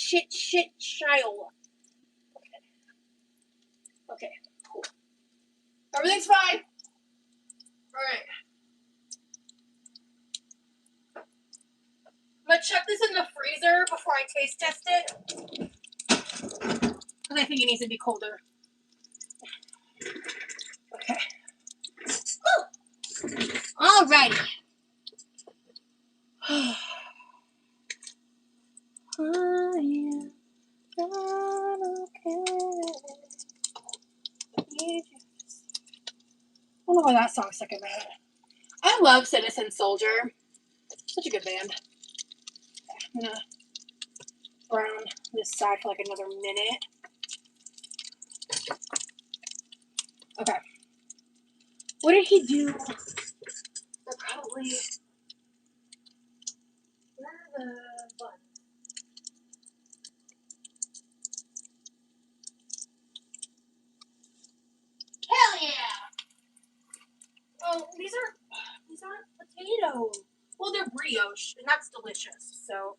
Shit, child. Okay, cool. Everything's fine. Alright. I'm gonna chuck this in the freezer before I taste test it. Because I think it needs to be colder. Okay. Alrighty. I am not okay. I don't know why that song's stuck in my head. I love Citizen Soldier. Such a good band. Okay, I'm gonna brown this side for like another minute. Okay. What did he do? They're probably. Where are the buns? Hell yeah! Oh, these aren't potatoes. Well, they're brioche, and that's delicious. So.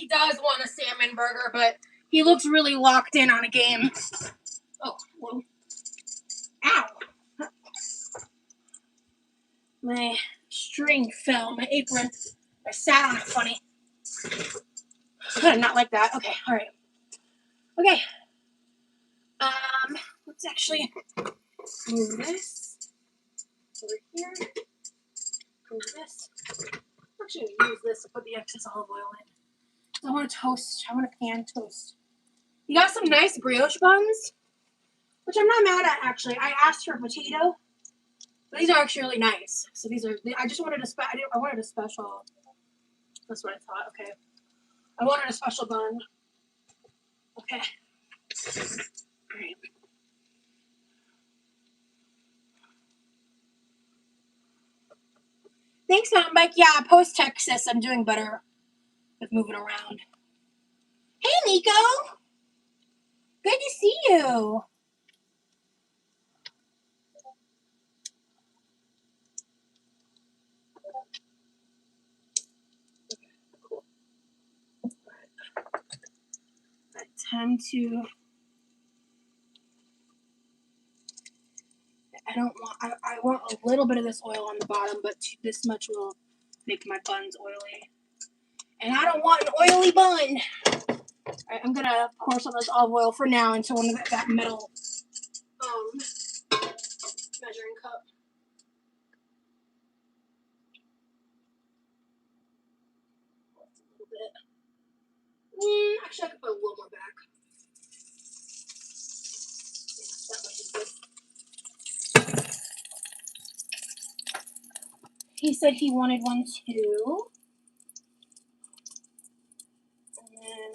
he does want a salmon burger, but he looks really locked in on a game. Oh, whoa. Ow. My string fell, my apron. I sat on it funny. Not like that. Okay, all right. Okay. Let's actually move this over here. Move this. I'm actually gonna use this to put the excess olive oil in. I want to toast. I want to pan toast. You got some nice brioche buns, which I'm not mad at actually. I asked for a potato. But these are actually really nice. So these are. I just wanted I wanted a special. That's what I thought. Okay. I wanted a special bun. Okay. All right. Thanks, Mountain Bike. Yeah, post Texas, I'm doing better with moving around. Hey, Nico. Good to see you. Cool. I tend to. I don't want. I want a little bit of this oil on the bottom, but this much will make my buns oily. And I don't want an oily bun. All right, I'm gonna pour some of this olive oil for now into one of that metal measuring cup. That's a little bit. Actually, I could put a little more back. Yeah, that much is good. He said he wanted one too. And then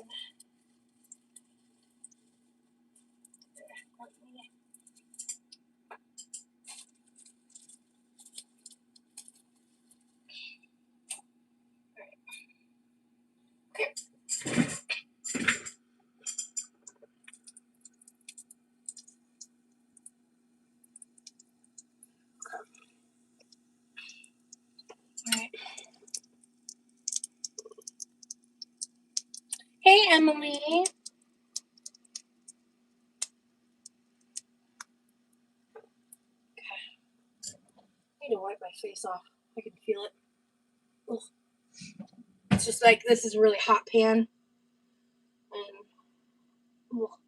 okay. Alright. Hey, Emily. I need to wipe my face off. I can feel it. Ugh. It's just like this is a really hot pan. And ugh.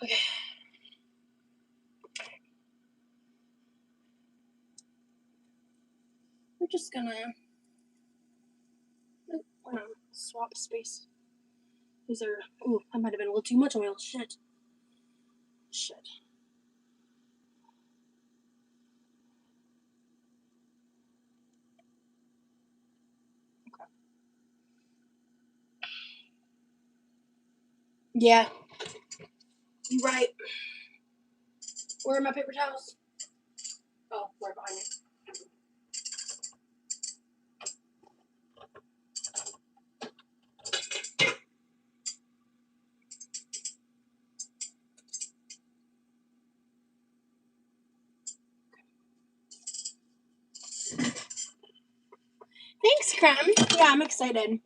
Okay. We're just gonna swap space. These are that might have been a little too much oil. Shit. Okay. Yeah. You're right. Where are my paper towels? Oh, right behind you. Thanks, Creme. Yeah, I'm excited.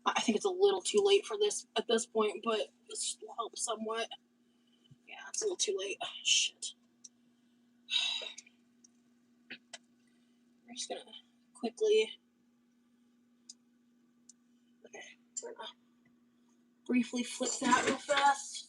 I think it's a little too late for this at this point, but this will help somewhat. Yeah, it's a little too late. Oh, shit. We're just gonna quickly. Okay, we're gonna briefly flip that real fast.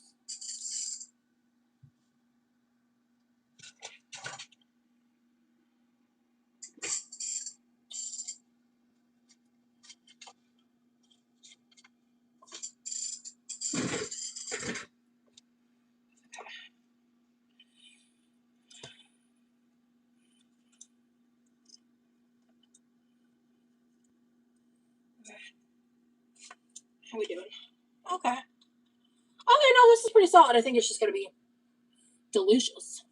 How we doing? Okay. Okay, no, this is pretty solid. I think it's just gonna be delicious.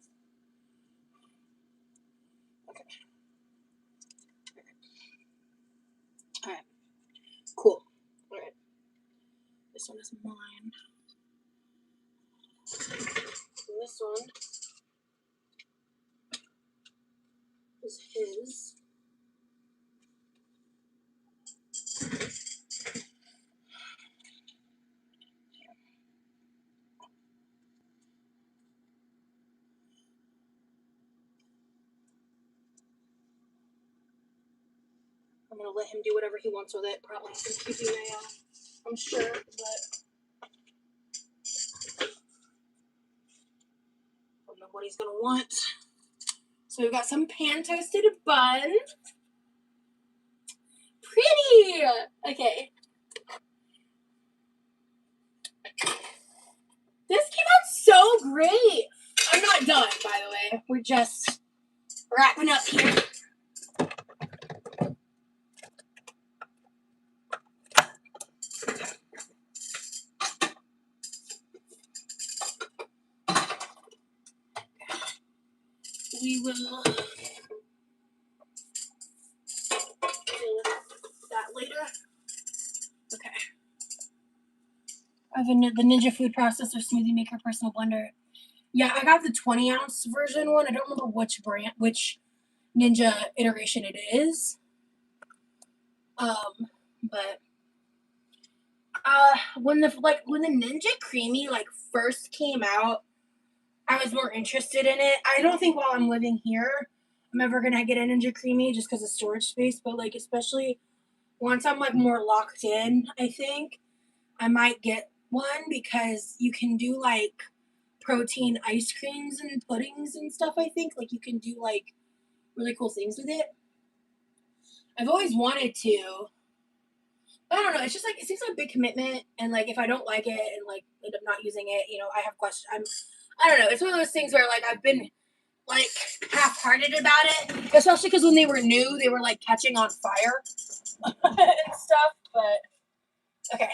Okay. Alright. Cool. Alright. This one is mine. And this one is his. I'm gonna let him do whatever he wants with it. Probably some QP mayo, I'm sure, but I don't know what he's gonna want. So we've got some pan toasted bun. Pretty! Okay. This came out so great. I'm not done, by the way. We're just wrapping up here. We will deal with that later. Okay. I have the Ninja Food Processor Smoothie Maker Personal Blender. Yeah, I got the 20-ounce version one. I don't remember which brand, which Ninja iteration it is. But when the Ninja Creamy first came out, I was more interested in it. I don't think while I'm living here, I'm ever gonna get a Ninja Creamy just because of storage space. But especially once I'm more locked in, I think I might get one because you can do protein ice creams and puddings and stuff. I think you can do really cool things with it. I've always wanted to. I don't know. It's just it seems like a big commitment, and if I don't like it and end up not using it, I have questions. I don't know. It's one of those things where I've been half-hearted about it, especially because when they were new, they were catching on fire and stuff. But okay,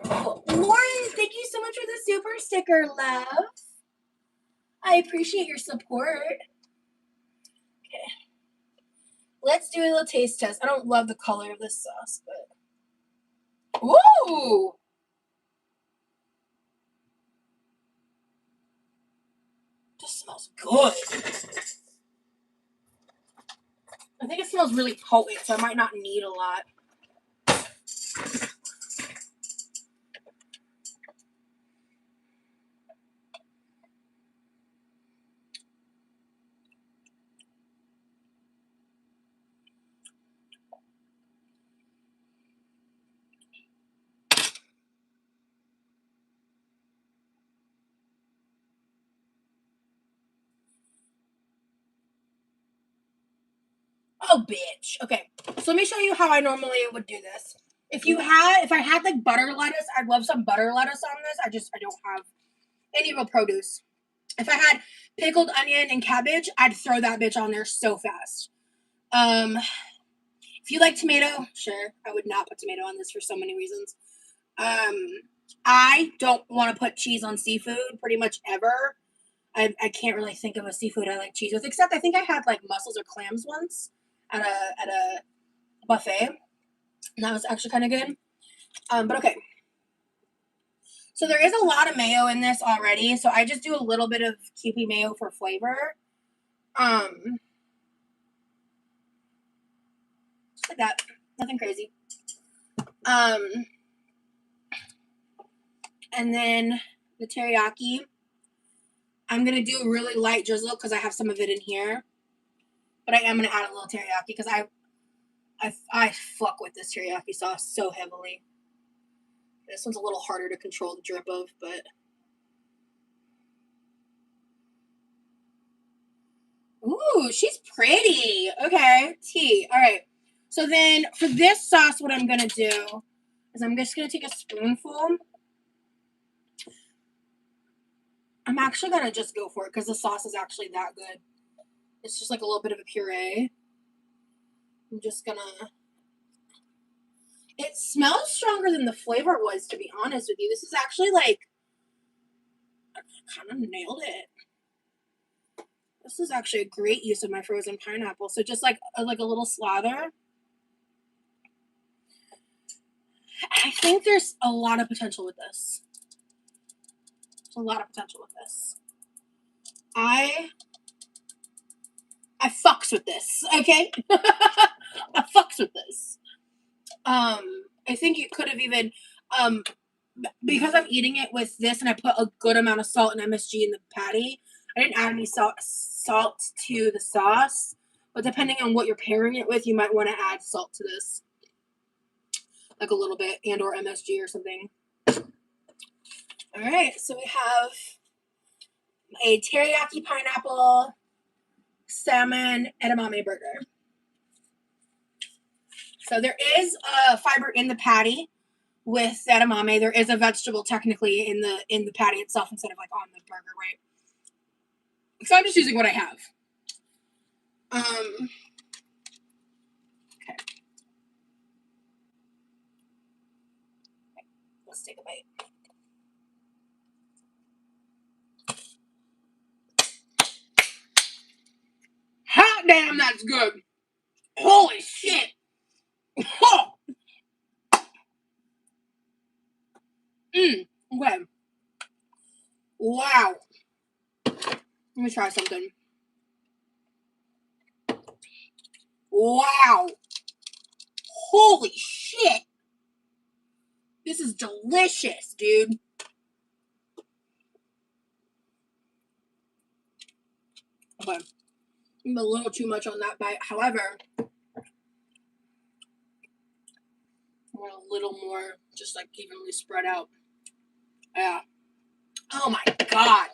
cool. Lauren, thank you so much for the super sticker, love. I appreciate your support. Okay, let's do a little taste test. I don't love the color of this sauce, but ooh. This smells good. I think it smells really potent, so I might not need a lot. Oh, bitch. Okay, so let me show you how I normally would do this. If I had butter lettuce, I'd love some butter lettuce on this. I don't have any real produce. If I had pickled onion and cabbage, I'd throw that bitch on there so fast. If you like tomato, sure. I would not put tomato on this for so many reasons. I don't want to put cheese on seafood pretty much ever. I can't really think of a seafood I like cheese with, except I think I had mussels or clams once at a buffet, and that was actually kind of good. But okay. So there is a lot of mayo in this already, so I just do a little bit of QP mayo for flavor. Just like that. Nothing crazy. And then the teriyaki. I'm going to do a really light drizzle because I have some of it in here. But I am going to add a little teriyaki because I fuck with this teriyaki sauce so heavily. This one's a little harder to control the drip of, but ooh, she's pretty. Okay, tea. All right. So then for this sauce, what I'm gonna do is I'm just gonna take a spoonful. I'm actually gonna just go for it because the sauce is actually that good. It's just a little bit of a puree. I'm just gonna. It smells stronger than the flavor was, to be honest with you. This is actually I kind of nailed it. This is actually a great use of my frozen pineapple. So just a little slather. I think there's a lot of potential with this. There's a lot of potential with this. I fucks with this, okay? I fucks with this. I think it could have even, because I'm eating it with this and I put a good amount of salt and MSG in the patty, I didn't add any salt to the sauce, But depending on what you're pairing it with, you might want to add salt to this. Like a little bit, and or MSG or something. Alright, so we have a teriyaki pineapple salmon edamame burger. So there is a fiber in the patty with edamame. There is a vegetable technically in the patty itself instead of like on the burger, right? So I'm just using what I have. Okay. Let's take a bite. Hot damn, that's good. Holy shit. Oh. Okay. Wow. Let me try something. Wow. Holy shit. This is delicious, dude. Okay. I'm a little too much on that bite. However, I want a little more, just like evenly spread out. Yeah. Oh my god.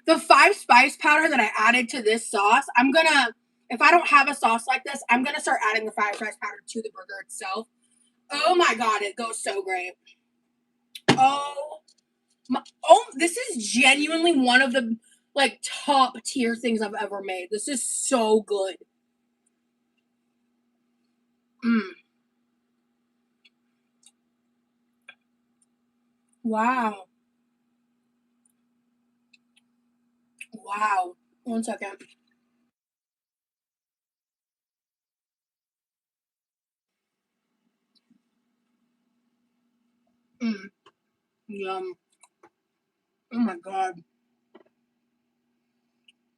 The 5 spice powder that I added to this sauce, I'm gonna, if I don't have a sauce like this, I'm gonna start adding the 5 spice powder to the burger itself. Oh my god, it goes so great. Oh, this is genuinely one of the like top tier things I've ever made. This is so good. Wow. Wow. 1 second. Yum. Oh my god.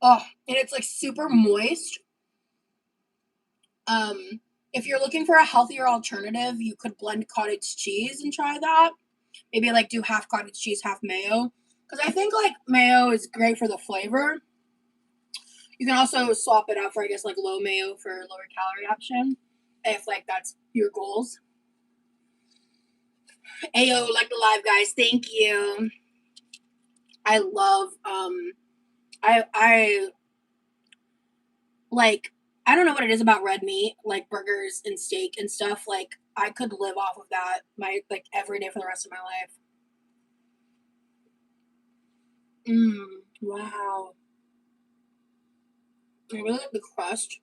Oh, and it's like super moist. If you're looking for a healthier alternative, you could blend cottage cheese and try that. Maybe like do half cottage cheese, half mayo. Because I think like mayo is great for the flavor. You can also swap it out for, I guess, like low mayo for lower calorie option. If like that's your goals. Ayo, like the live guys, thank you. I love I like, I don't know what it is about red meat, like burgers and steak and stuff. Like I could live off of that like every day for the rest of my life. Wow. I really like the crust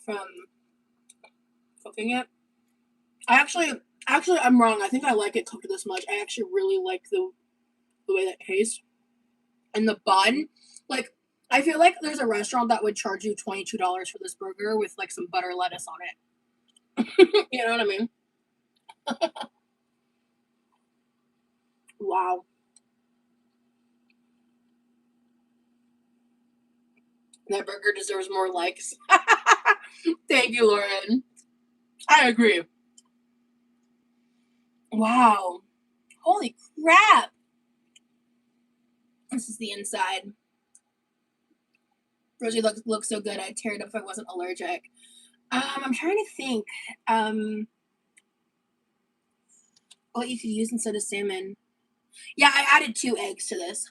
from cooking it. Actually I'm wrong. I think I like it cooked this much. I actually really like the way that tastes. And the bun, like I feel like there's a restaurant that would charge you $22 for this burger with like some butter lettuce on it. You know what I mean? Wow. That burger deserves more likes. Thank you, Lauren. I agree. Wow. Holy crap. This is the inside. Rosie looks so good. I'd tear it up if I wasn't allergic. I'm trying to think. What you could use instead of salmon. Yeah, I added 2 eggs to this.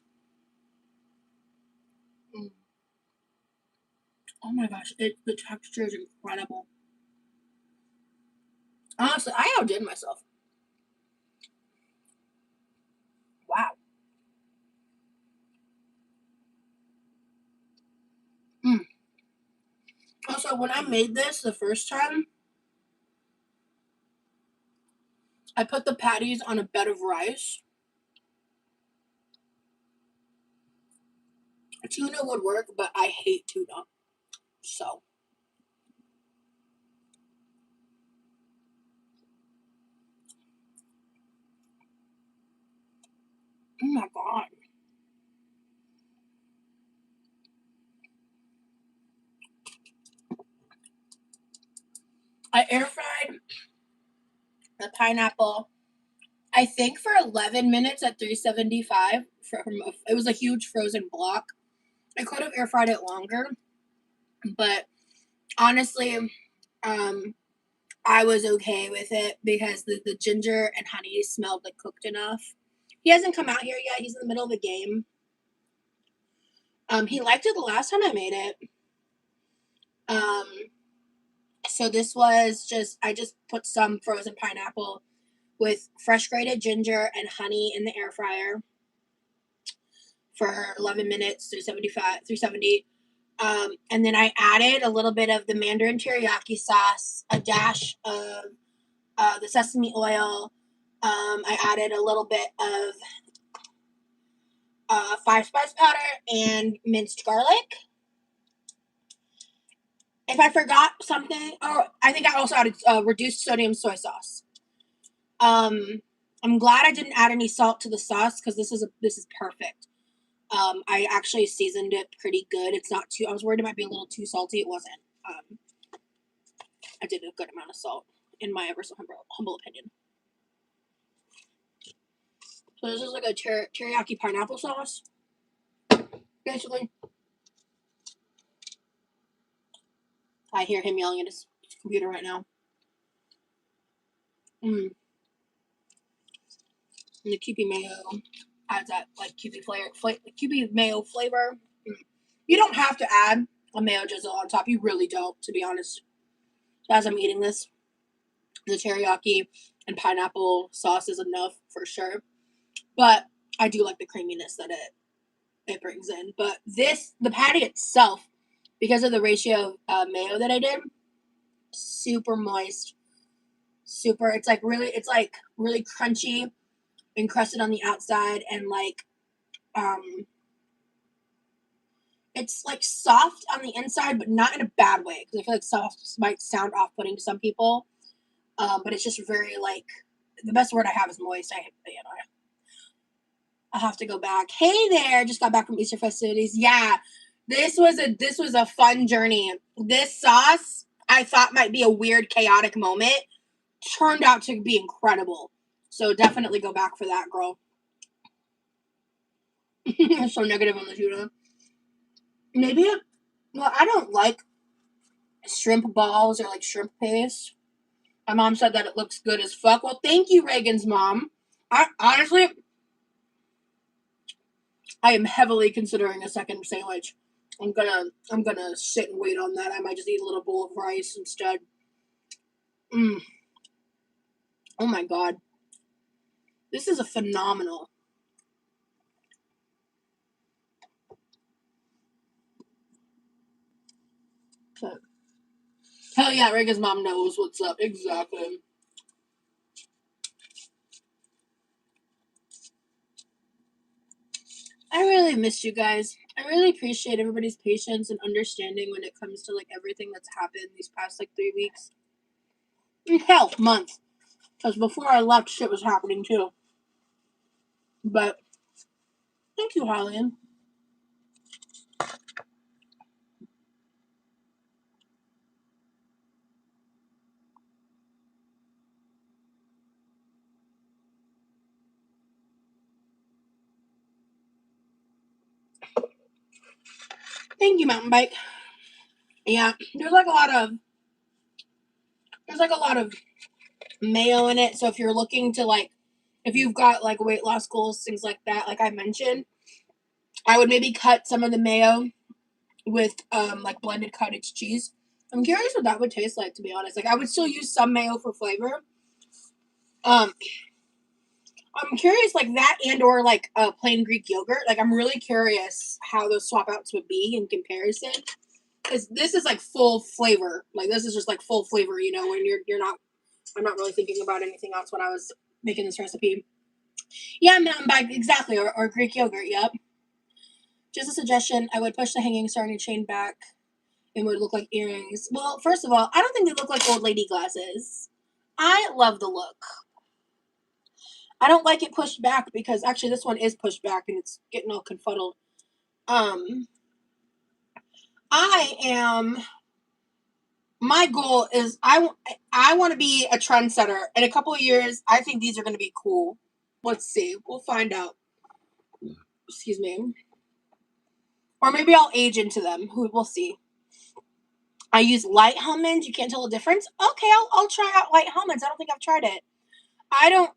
Oh my gosh, the texture is incredible. Honestly, I outdid myself. Wow. Also, when I made this the first time, I put the patties on a bed of rice. Tuna would work, but I hate tuna. So. Oh my god. I air fried the pineapple, I think for 11 minutes at 375. It was a huge frozen block. I could have air fried it longer, but honestly, I was okay with it because the ginger and honey smelled like cooked enough. He hasn't come out here yet. He's in the middle of the game. He liked it the last time I made it. So this was I just put some frozen pineapple with fresh grated ginger and honey in the air fryer for 11 minutes, 370. And then I added a little bit of the Mandarin teriyaki sauce, a dash of the sesame oil. I added a little bit of 5-spice powder and minced garlic. If I forgot something, I think I also added reduced sodium soy sauce. I'm glad I didn't add any salt to the sauce because this is perfect. I actually seasoned it pretty good. It's not too. I was worried it might be a little too salty. It wasn't. I did a good amount of salt, in my ever so humble opinion. So this is like a teriyaki pineapple sauce, basically. I hear him yelling at his computer right now. And the Kewpie mayo adds that like Kewpie mayo flavor. You don't have to add a mayo drizzle on top. You really don't, to be honest. So as I'm eating this, the teriyaki and pineapple sauce is enough for sure. But I do like the creaminess that it brings in. But the patty itself, because of the ratio of mayo that I did, super moist, it's like really crunchy and crusted on the outside, and like it's like soft on the inside, but not in a bad way, because I feel like soft might sound off-putting to some people. But it's just very like, the best word I have is moist. I'll have to go back. Hey there, just got back from Easter festivities. Yeah, this was a fun journey. This sauce I thought might be a weird, chaotic moment, turned out to be incredible. So definitely go back for that, girl. I'm so negative on the tuna. I don't like shrimp balls or like shrimp paste. My mom said that it looks good as fuck. Well, thank you, Reagan's mom. I am heavily considering a second sandwich. I'm gonna sit and wait on that. I might just eat a little bowl of rice instead. Oh my god. This is a phenomenal. Hell yeah, Reagan's mom knows what's up. Exactly. I really missed you guys. I really appreciate everybody's patience and understanding when it comes to like everything that's happened these past like 3 weeks. Hell, month. Because before I left, shit was happening too. But thank you, Holly. Thank you, Mountain Bike. Yeah, there's like a lot of mayo in it. So if you're looking to like, if you've got like weight loss goals, things like that, like I mentioned, I would maybe cut some of the mayo with like blended cottage cheese. I'm curious what that would taste like, to be honest. Like I would still use some mayo for flavor. I'm curious, like that and or like plain Greek yogurt. Like I'm really curious how those swap outs would be in comparison. Because this is like full flavor. Like this is just like full flavor, you know, when you're not, I'm not really thinking about anything else when I was making this recipe. Yeah, mountain bike, exactly, or Greek yogurt, yep. Just a suggestion, I would push the hanging starting chain back and would look like earrings. Well, first of all, I don't think they look like old lady glasses. I love the look. I don't like it pushed back because actually this one is pushed back and it's getting all confuddled. My goal is I want to be a trendsetter. In a couple of years, I think these are going to be cool. Let's see. We'll find out. Excuse me. Or maybe I'll age into them. We'll see. I use light almonds. You can't tell the difference? Okay, I'll try out light almonds. I don't think I've tried it. I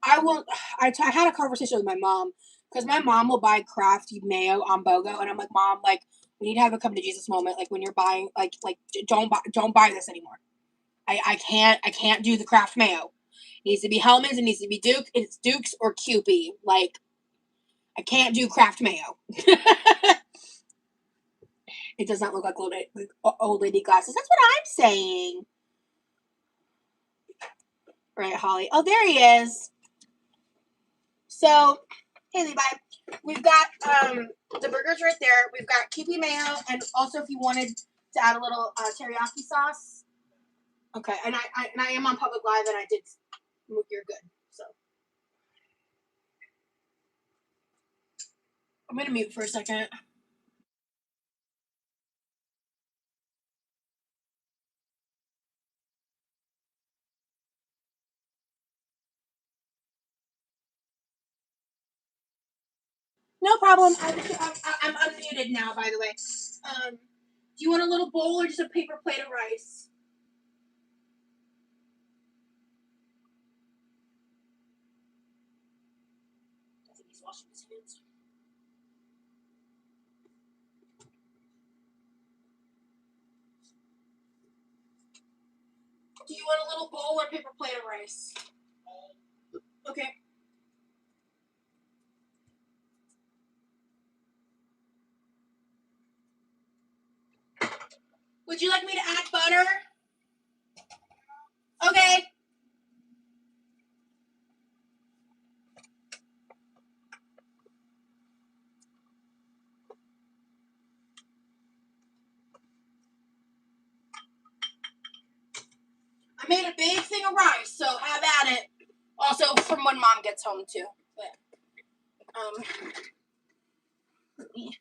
had a conversation with my mom because my mom will buy crafty mayo on BOGO, and I'm like, Mom, like, we need to have a come to Jesus moment. Like, when you're buying, like, don't buy this anymore. I can't do the craft mayo. It needs to be Hellman's. It needs to be Duke. It's Duke's or Kewpie. Like, I can't do craft mayo. It does not look like old lady glasses. That's what I'm saying. Right, Holly. Oh, there he is. So, hey, Levi. We've got the burgers right there. We've got Kewpie mayo, and also if you wanted to add a little teriyaki sauce. Okay, and I am on public live, and I did. You're good. So I'm gonna mute for a second. No problem. I'm unmuted now, by the way. Do you want a little bowl or just a paper plate of rice? I think he's washing his hands. Do you want a little bowl or paper plate of rice? Okay. Would you like me to add butter? Okay. I made a big thing of rice, so have at it. Also, from when Mom gets home too. But, let me.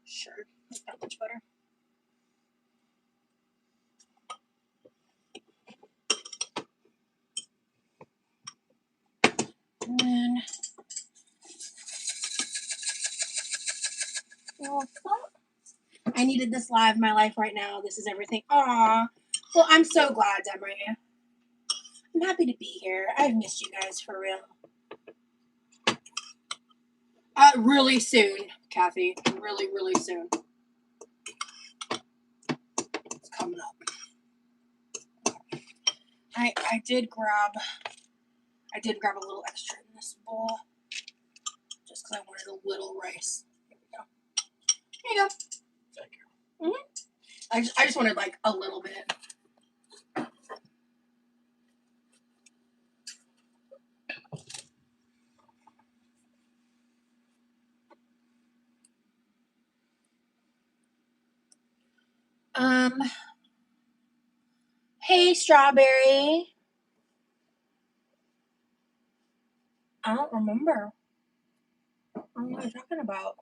Sure, that's not much better. And then, I needed this live in my life right now. This is everything. Aw. Well, I'm so glad, Demery. I'm happy to be here. I've missed you guys for real. Really soon, Kathy. Really, really soon. It's coming up. I did grab a little extra in this bowl. Just because I wanted a little rice. Here we go. Here you go. Thank you. Mm-hmm. I just wanted like a little bit. Hey, Strawberry. I don't remember. I don't know what you're talking about.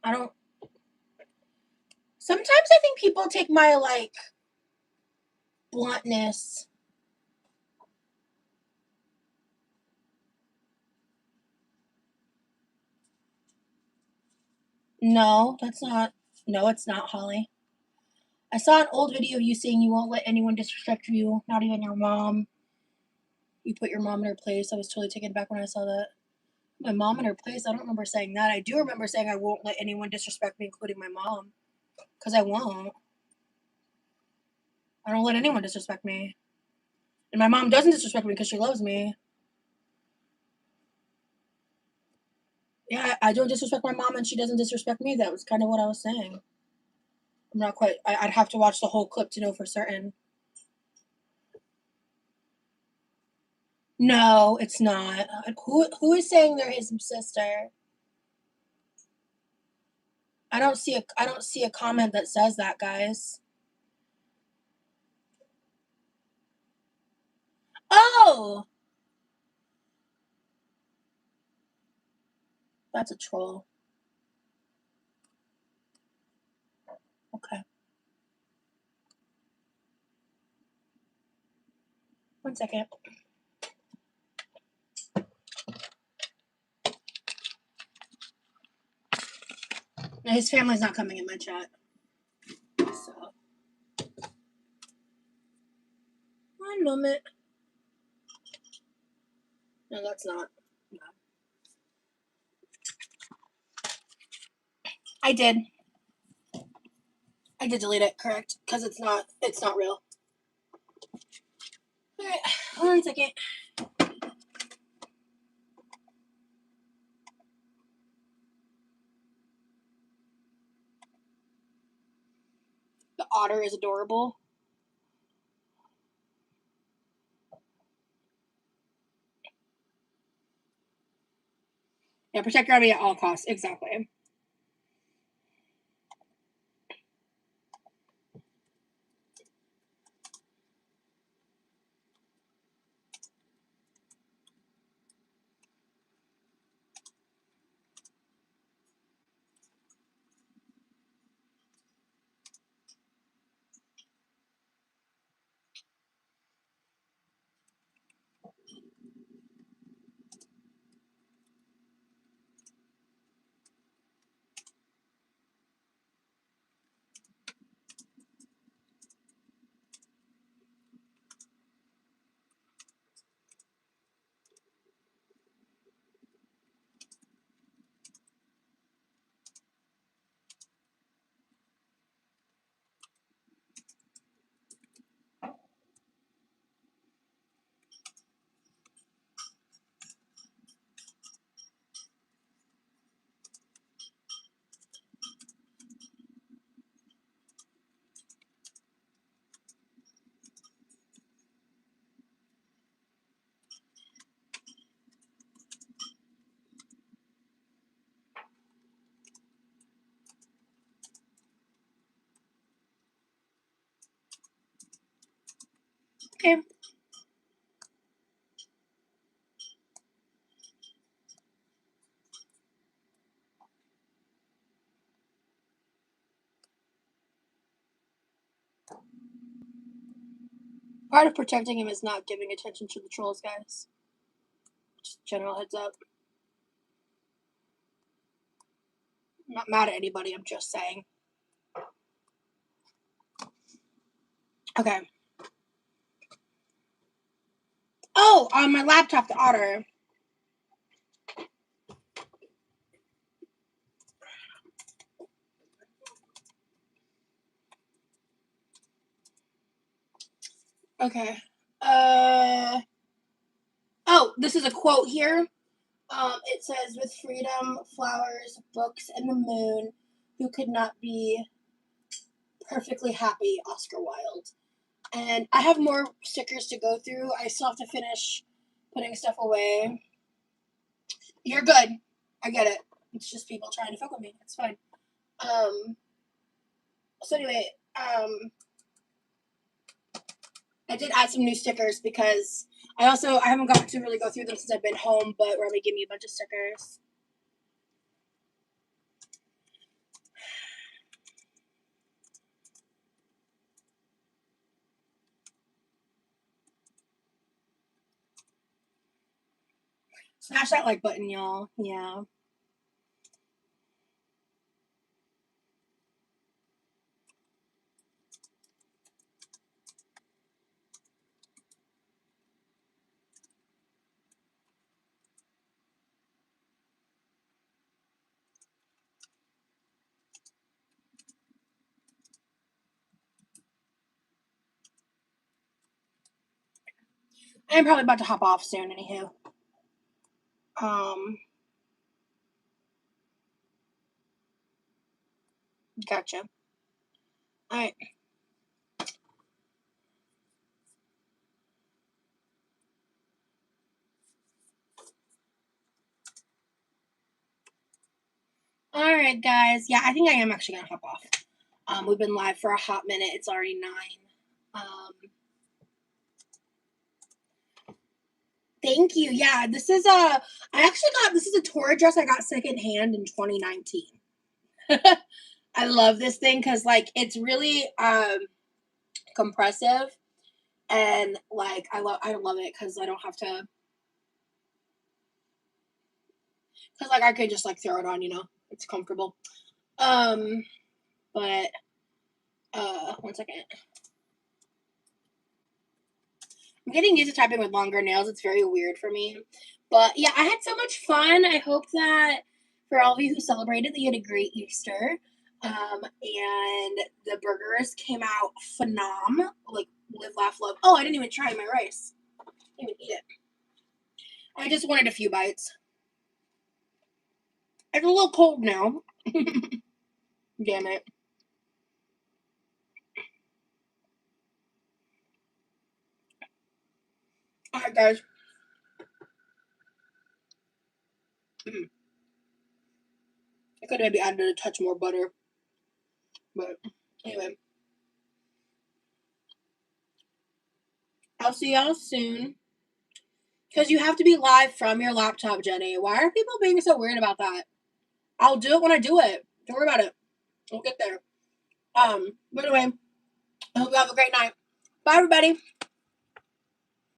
I don't. Sometimes I think people take my like bluntness. No, that's not. No, it's not, Holly. I saw an old video of you saying you won't let anyone disrespect you, not even your mom. You put your mom in her place. I was totally taken back when I saw that. My mom in her place? I don't remember saying that. I do remember saying I won't let anyone disrespect me, including my mom. Because I won't. I don't let anyone disrespect me. And my mom doesn't disrespect me because she loves me. Yeah, I don't disrespect my mom and she doesn't disrespect me. That was kind of what I was saying. I'm not quite. I'd have to watch the whole clip to know for certain. No, it's not. Who is saying they're his sister? I don't see a comment that says that, guys. Oh! That's a troll. Okay. One second. Now, his family's not coming in my chat. So. One moment. No, that's not. No. I did delete it, correct? Because it's not real. Alright, 1 second. The otter is adorable. Yeah, protect gravity at all costs. Exactly. Okay. Part of protecting him is not giving attention to the trolls, guys. Just general heads up. I'm not mad at anybody, I'm just saying. Okay. Oh, on my laptop, the otter. Okay. Oh, this is a quote here. It says, "With freedom, flowers, books, and the moon, who could not be perfectly happy?" Oscar Wilde. And I have more stickers to go through. I still have to finish putting stuff away. You're good. I get it. It's just people trying to fuck with me. It's fine. So anyway, I did add some new stickers because I haven't gotten to really go through them since I've been home, but Robbie gave me a bunch of stickers. Smash that like button, y'all. Yeah. I'm probably about to hop off soon, anywho. Gotcha. Alright. Alright, guys. Yeah, I think I am actually gonna hop off. We've been live for a hot minute. It's already 9. Thank you. Yeah, this is this is a tour dress I got secondhand in 2019. I love this thing because like it's really compressive, and like I love it because I don't have to, because like I could just like throw it on, it's comfortable. But 1 second. I'm getting used to typing with longer nails. It's very weird for me. But yeah, I had so much fun. I hope that for all of you who celebrated that you had a great Easter. And the burgers came out phenom. Like live, laugh, love. Oh, I didn't even try my rice. Didn't even eat it. I just wanted a few bites. It's a little cold now. Damn it. Alright, guys. I could maybe added a touch more butter. But anyway. I'll see y'all soon. Because you have to be live from your laptop, Jenny. Why are people being so weird about that? I'll do it when I do it. Don't worry about it. We'll get there. But anyway, I hope you have a great night. Bye, everybody.